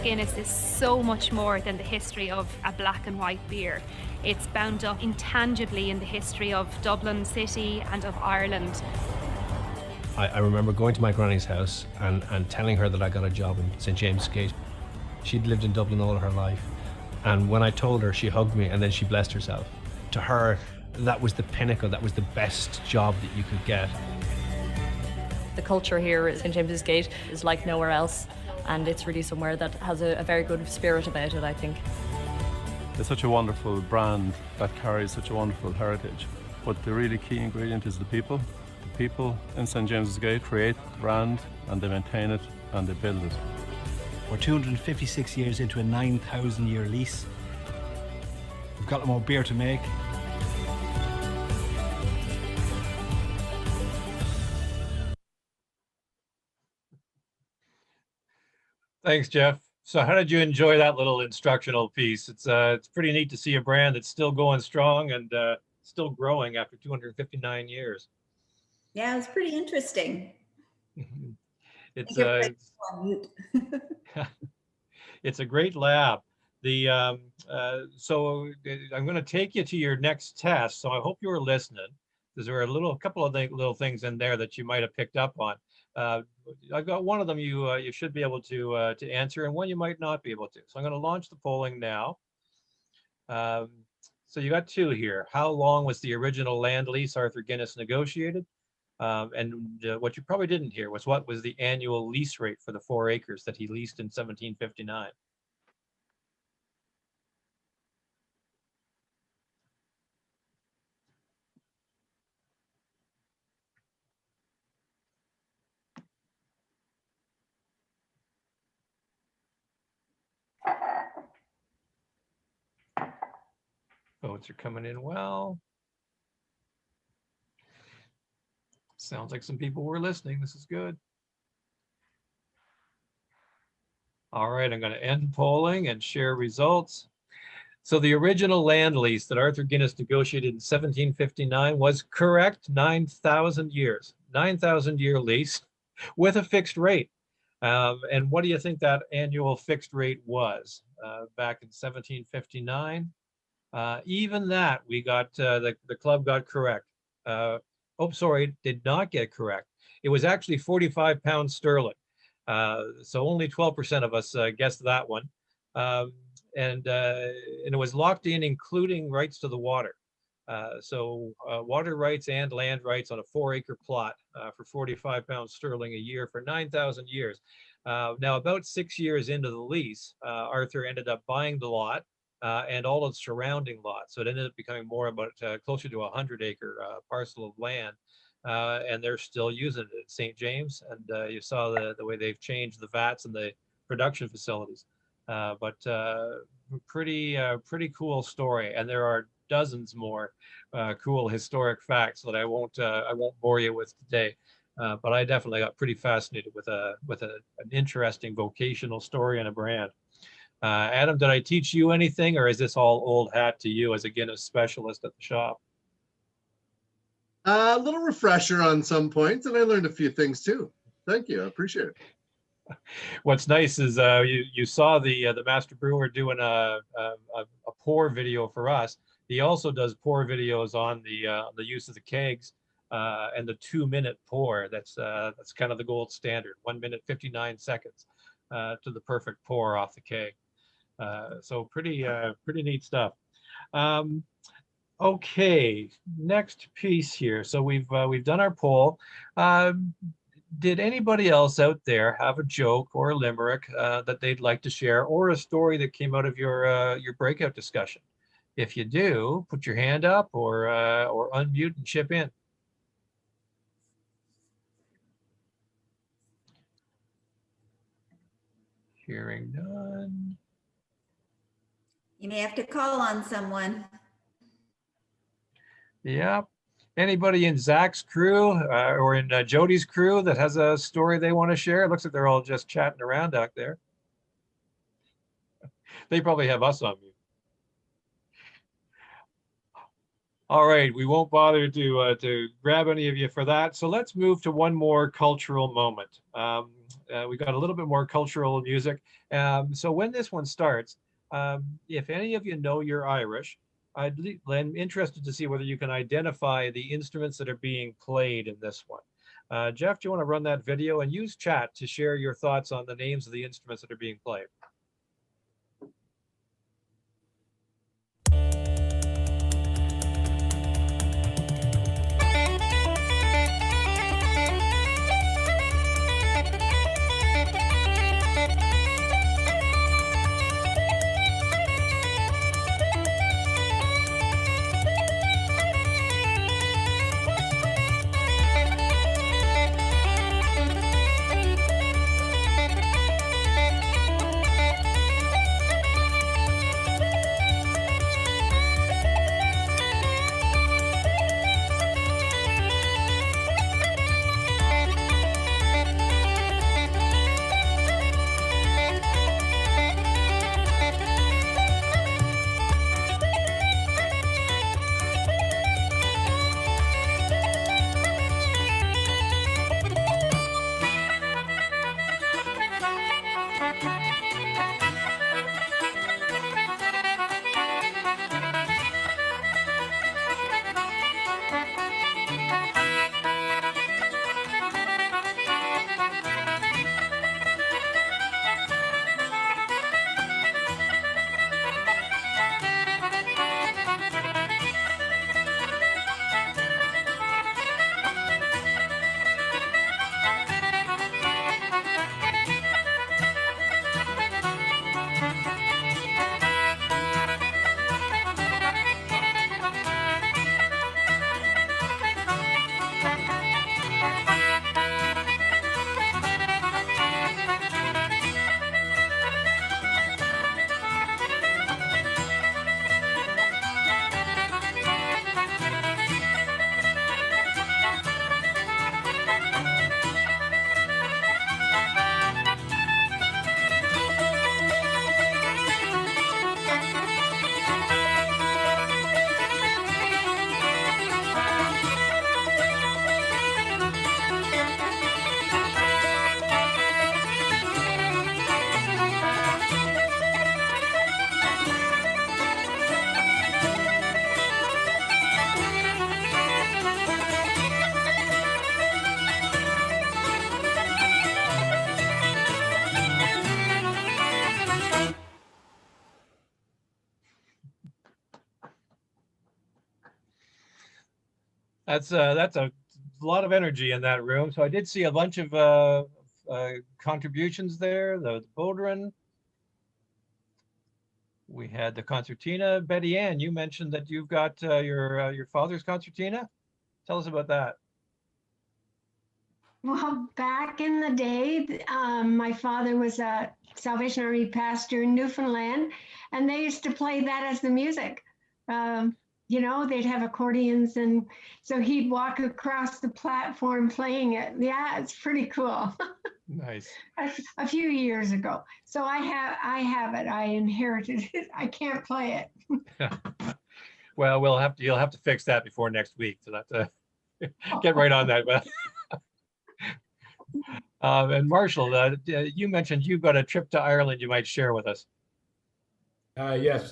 Guinness is so much more than the history of a black and white beer. It's bound up intangibly in the history of Dublin City and of Ireland. I remember going to my granny's house and telling her that I got a job in St. James's Gate. She'd lived in Dublin all her life. And when I told her, she hugged me and then she blessed herself. To her, that was the pinnacle, that was the best job that you could get. The culture here at St. James's Gate is like nowhere else, and it's really somewhere that has a very good spirit about it, I think. It's such a wonderful brand that carries such a wonderful heritage. But the really key ingredient is the people. The people in St. James's Gate create the brand and they maintain it and they build it. We're 256 years into a 9,000-year lease. We've got more beer to make. Thanks, Jeff. So how did you enjoy that little instructional piece? It's pretty neat to see a brand that's still going strong and still growing after 259 years. Yeah, it was pretty interesting. It's mute. it's a great lab. So I'm going to take you to your next test. So I hope you were listening, because there are a couple of little things in there that you might have picked up on. I've got one of them you should be able to answer, and one you might not be able to. So I'm going to launch the polling now. So you got two here. How long was the original land lease Arthur Guinness negotiated? And what you probably didn't hear was what was the annual lease rate for the 4 acres that he leased in 1759? Votes are coming in well. Sounds like some people were listening. This is good. All right, I'm going to end polling and share results. So the original land lease that Arthur Guinness negotiated in 1759 was correct, 9,000 years, 9,000-year lease with a fixed rate. And what do you think that annual fixed rate was back in 1759? Even that, we got the club got correct. Oh, sorry, did not get correct. It was actually 45 pounds sterling. So only 12% of us guessed that one. And it was locked in, including rights to the water. So water rights and land rights on a 4-acre plot for 45 pounds sterling a year for 9,000 years. Now, about 6 years into the lease, Arthur ended up buying the lot and all of the surrounding lots. So it ended up becoming more about closer to a 100-acre parcel of land. And they're still using it at St. James. And you saw the way they've changed the vats and the production facilities. But pretty cool story. And there are dozens more cool historic facts that I won't bore you with today. But I definitely got pretty fascinated with an interesting vocational story and a brand. Adam, did I teach you anything, or is this all old hat to you as a Guinness specialist at the shop? A little refresher on some points, and I learned a few things too. Thank you, I appreciate it. What's nice is you saw the master brewer doing a pour video for us. He also does pour videos on the use of the kegs and the 2-minute pour. That's kind of the gold standard. 1 minute 59 seconds to the perfect pour off the keg. So pretty neat stuff. Okay, next piece here. So we've done our poll. Did anybody else out there have a joke or a limerick that they'd like to share, or a story that came out of your breakout discussion? If you do, put your hand up or unmute and chip in. Hearing none. You may have to call on someone. Yep. Anybody in Zach's crew or in Jody's crew that has a story they want to share? It looks like they're all just chatting around out there. They probably have us on mute. All right, we won't bother to grab any of you for that. So let's move to one more cultural moment. We got a little bit more cultural music. So when this one starts, if any of you know you're Irish, I'm interested to see whether you can identify the instruments that are being played in this one. Jeff, do you want to run that video and use chat to share your thoughts on the names of the instruments that are being played? That's a lot of energy in that room. So I did see a bunch of contributions there. The Bodhrán. We had the concertina. Betty Ann, you mentioned that you've got your father's concertina. Tell us about that. Well, back in the day, my father was a Salvation Army pastor in Newfoundland, and they used to play that as the music. You know, they'd have accordions, and so he'd walk across the platform playing it. Yeah, it's pretty cool. Nice. A few years ago. So I have it. I inherited it. I can't play it. Well, you'll have to fix that before next week. So that's get right on that. And Marshall, you mentioned you've got a trip to Ireland you might share with us. Yes,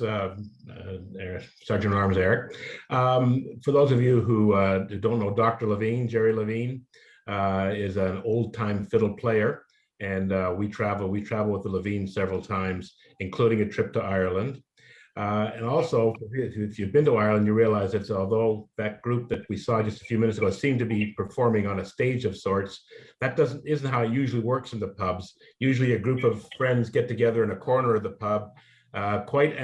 Sergeant Arms Eric. For those of you who don't know Dr. Levine, Jerry Levine is an old-time fiddle player, and we travel with the Levine several times, including a trip to Ireland. And also, if you've been to Ireland, you realize that although that group that we saw just a few minutes ago seemed to be performing on a stage of sorts, that isn't how it usually works in the pubs. Usually a group of friends get together in a corner of the pub, quite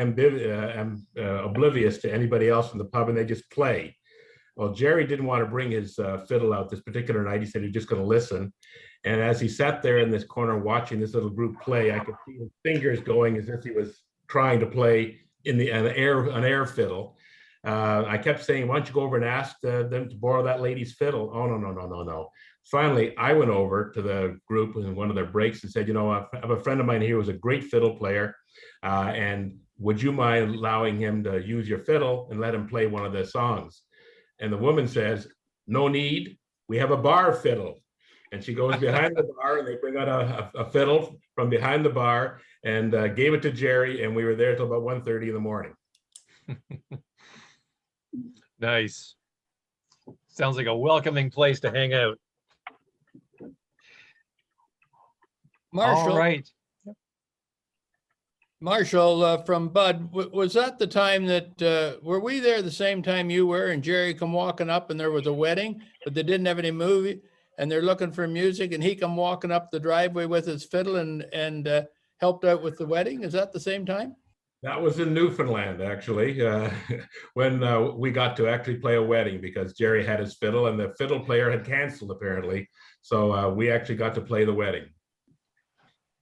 oblivious to anybody else in the pub, and they just play. Well, Jerry didn't want to bring his fiddle out this particular night. He said he's just going to listen. And as he sat there in this corner watching this little group play, I could see his fingers going as if he was trying to play an air fiddle. I kept saying, why don't you go over and ask them to borrow that lady's fiddle? Oh, no. Finally, I went over to the group in one of their breaks and said, you know, I have a friend of mine here who's a great fiddle player. And would you mind allowing him to use your fiddle and let him play one of the songs? And the woman says, no need, we have a bar fiddle. And she goes behind the bar and they bring out a fiddle from behind the bar and gave it to Jerry. And we were there till about 1:30 in the morning. Nice. Sounds like a welcoming place to hang out. Marshall. All right. Marshall, from Bud, was that the time that, were we there the same time you were and Jerry come walking up and there was a wedding, but they didn't have any movie and they're looking for music and he come walking up the driveway with his fiddle and helped out with the wedding? Is that the same time? That was in Newfoundland, actually, when we got to actually play a wedding because Jerry had his fiddle and the fiddle player had canceled apparently. So we actually got to play the wedding.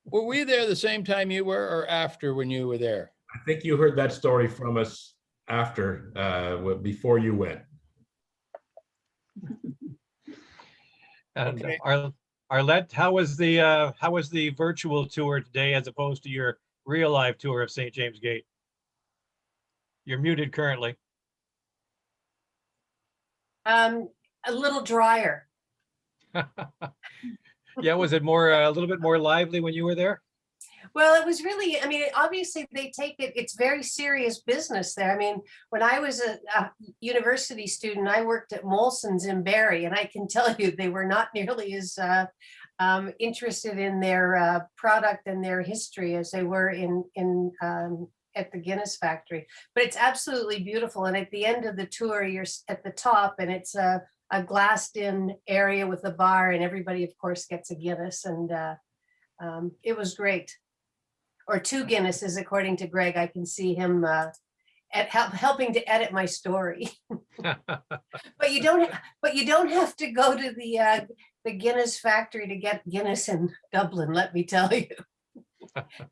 Were we there the same time you were or after when you were there? I think you heard that story from us after, before you went. And Okay. Arlette, how was the virtual tour today as opposed to your real live tour of St. James Gate? You're muted currently. A little drier. Yeah, was it a little bit more lively when you were there? Well, it was really, I mean, obviously they take it, it's very serious business there. I mean, when I was a university student, I worked at Molson's in Barrie, and I can tell you they were not nearly as interested in their product and their history as they were at the Guinness factory. But it's absolutely beautiful. And at the end of the tour, you're at the top and it's a glassed in area with a bar, and everybody of course gets a Guinness, and it was great. Or 2 Guinnesses, according to Greg. I can see him helping to edit my story. But you don't have to go to the Guinness factory to get Guinness in Dublin, let me tell you.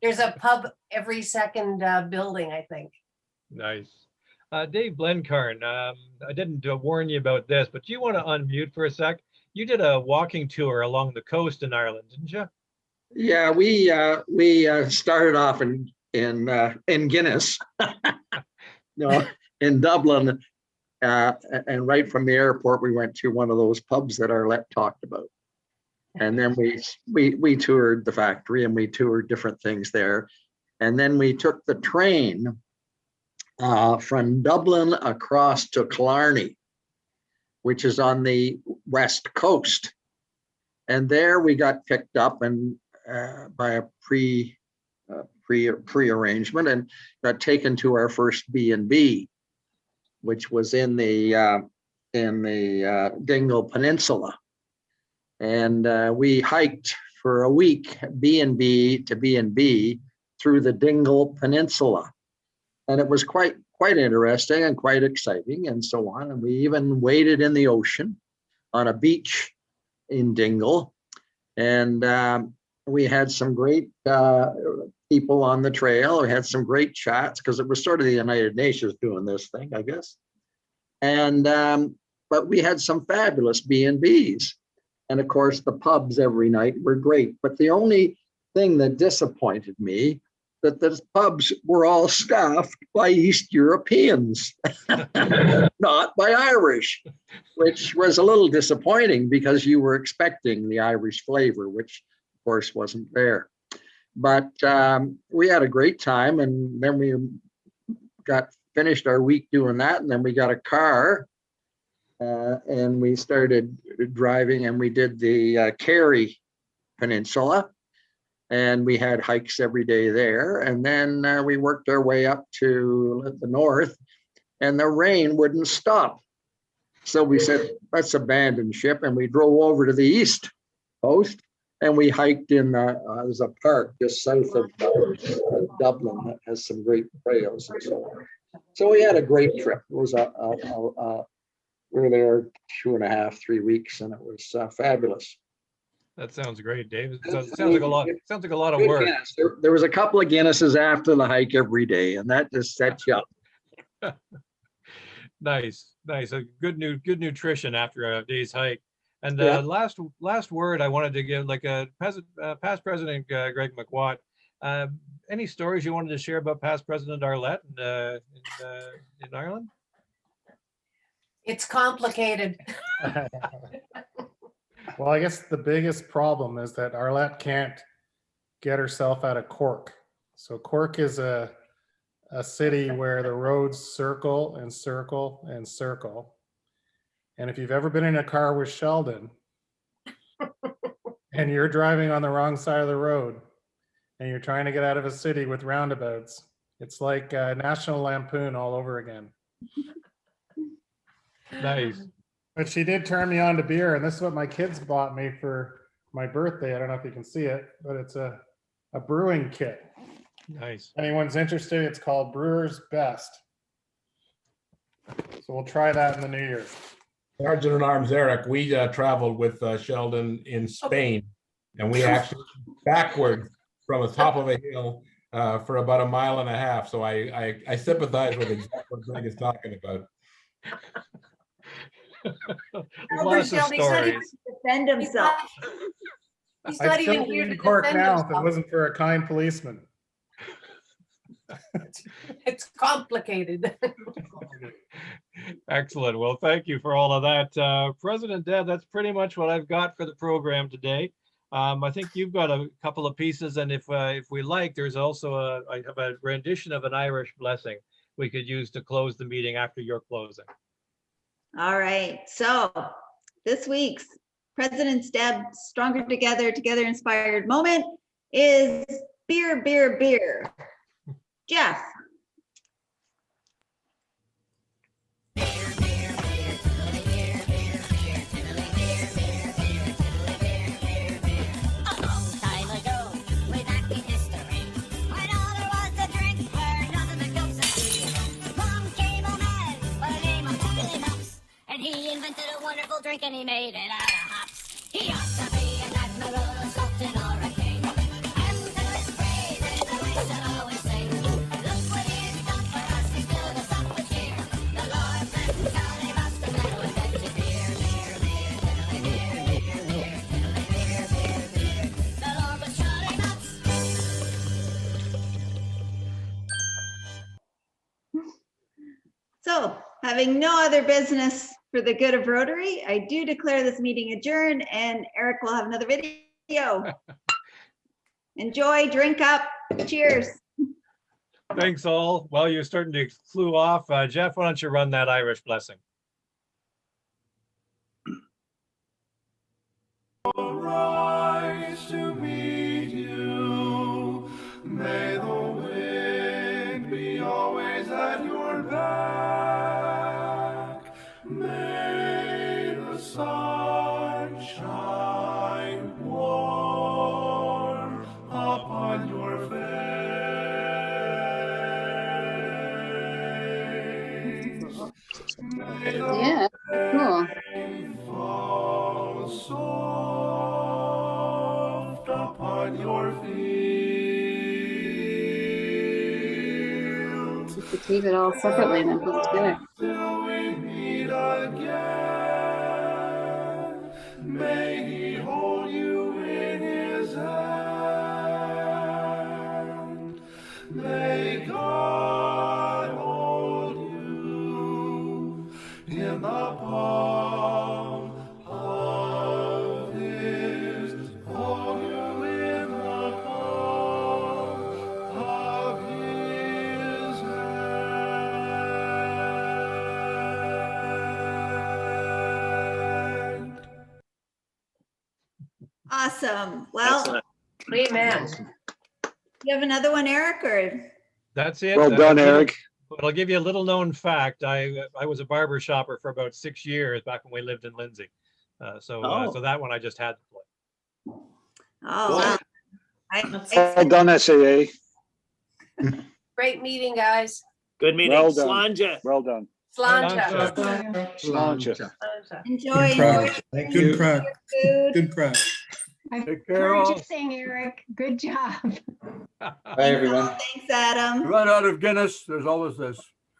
There's a pub every second building, I think. Nice. Dave Blencarn, I didn't warn you about this, but do you want to unmute for a sec? You did a walking tour along the coast in Ireland, didn't you? Yeah, we started off in Guinness, in Dublin, and right from the airport we went to one of those pubs that Arlette talked about, and then we toured the factory and we toured different things there, and then we took the train from Dublin across to Killarney, which is on the west coast, and there we got picked up and by a pre-arrangement and got taken to our first B&B, which was in the in the Dingle Peninsula. And we hiked for a week, B&B to B&B, through the Dingle Peninsula. And it was quite interesting and quite exciting and so on. And we even waded in the ocean on a beach in Dingle. And we had some great people on the trail. We had some great chats because it was sort of the United Nations doing this thing, I guess. And but we had some fabulous B&Bs. And of course, the pubs every night were great. But the only thing that disappointed me, that the pubs were all staffed by East Europeans, not by Irish, which was a little disappointing because you were expecting the Irish flavor, which of course wasn't there. But we had a great time, and then we finished our week doing that, and then we got a car and we started driving, and we did the Kerry Peninsula, and we had hikes every day there. And then we worked our way up to the north, and the rain wouldn't stop. So we said, let's abandon ship, and we drove over to the east coast, and we hiked in, there's a park just south of Dublin that has some great trails and so on. So we had a great trip. It was we were there 2.5, 3 weeks, and it was fabulous. That sounds great, Dave. It sounds like a lot. Sounds like a lot of work. There was a couple of Guinnesses after the hike every day, and that just sets you up. Nice. A good nutrition after a day's hike. And Yeah. last word I wanted to give, like past President Greg McWatt. Any stories you wanted to share about past President Arlette in Ireland? It's complicated. Well, I guess the biggest problem is that Arlette can't get herself out of Cork. So Cork is a city where the roads circle and circle and circle. And if you've ever been in a car with Sheldon and you're driving on the wrong side of the road and you're trying to get out of a city with roundabouts, it's like National Lampoon all over again. Nice. But she did turn me on to beer, and this is what my kids bought me for my birthday. I don't know if you can see it, but it's a brewing kit. Nice. Anyone's interested, it's called Brewer's Best. So we'll try that in the new year. Sergeant at Arms Eric, we traveled with Sheldon in Spain, and we actually backwards from the top of a hill for about 1.5 miles. So I sympathize with exactly what Greg is talking about. Lots of stories. Defend himself. He's I'd not still even be here in to Cork defend now if it himself. wasn't for a kind policeman. It's complicated. Excellent. Well, thank you for all of that. President Deb, that's pretty much what I've got for the program today. I think you've got a couple of pieces, and if we like, there's also I have a rendition of an Irish blessing we could use to close the meeting after your closing. All right, so this week's President's Deb Stronger Together Inspired Moment is beer, beer, beer. Jeff. He invented a wonderful drink and he made it out of hops. He ought to be an admiral, a sultan, or a king. And to his praises, we should always sing. Look what he's done for us, he stood us up a cheer. The Lord bless Charlie Ross, the man who invented beer, beer, beer, diddly beer, beer, beer, diddly beer, beer, beer. The Lord was Charlie Ross. So, having no other business for the good of Rotary, I do declare this meeting adjourned, and Eric will have another video. Enjoy, drink up, cheers. Thanks all. Well, you're starting to flew off. Jeff, why don't you run that Irish blessing? Rise to meet you. May the wind be always at your back. May to tape it all separately and then put it together. Till we meet again, may he hold you in his hand. May God hold you in the palm of his, hold you in the palm of his hand. Awesome. Well, Excellent. Amen. you have another one, Eric, or? That's it. Well done, Little- Eric. But I'll give you a little known fact. I was a barber shopper for about 6 years back when we lived in Lindsay. So that one I just had to play. Oh, wow. Well done, SAA. Great meeting, guys. Good meeting. Well done. Slanja. Well done. Slanja. Slanja. Enjoy. Good crowd. Food. Good crowd. I've Take care, heard you all. sing, Eric. Good job. Bye, everyone. Thanks, Adam. You run out of Guinness, there's always this.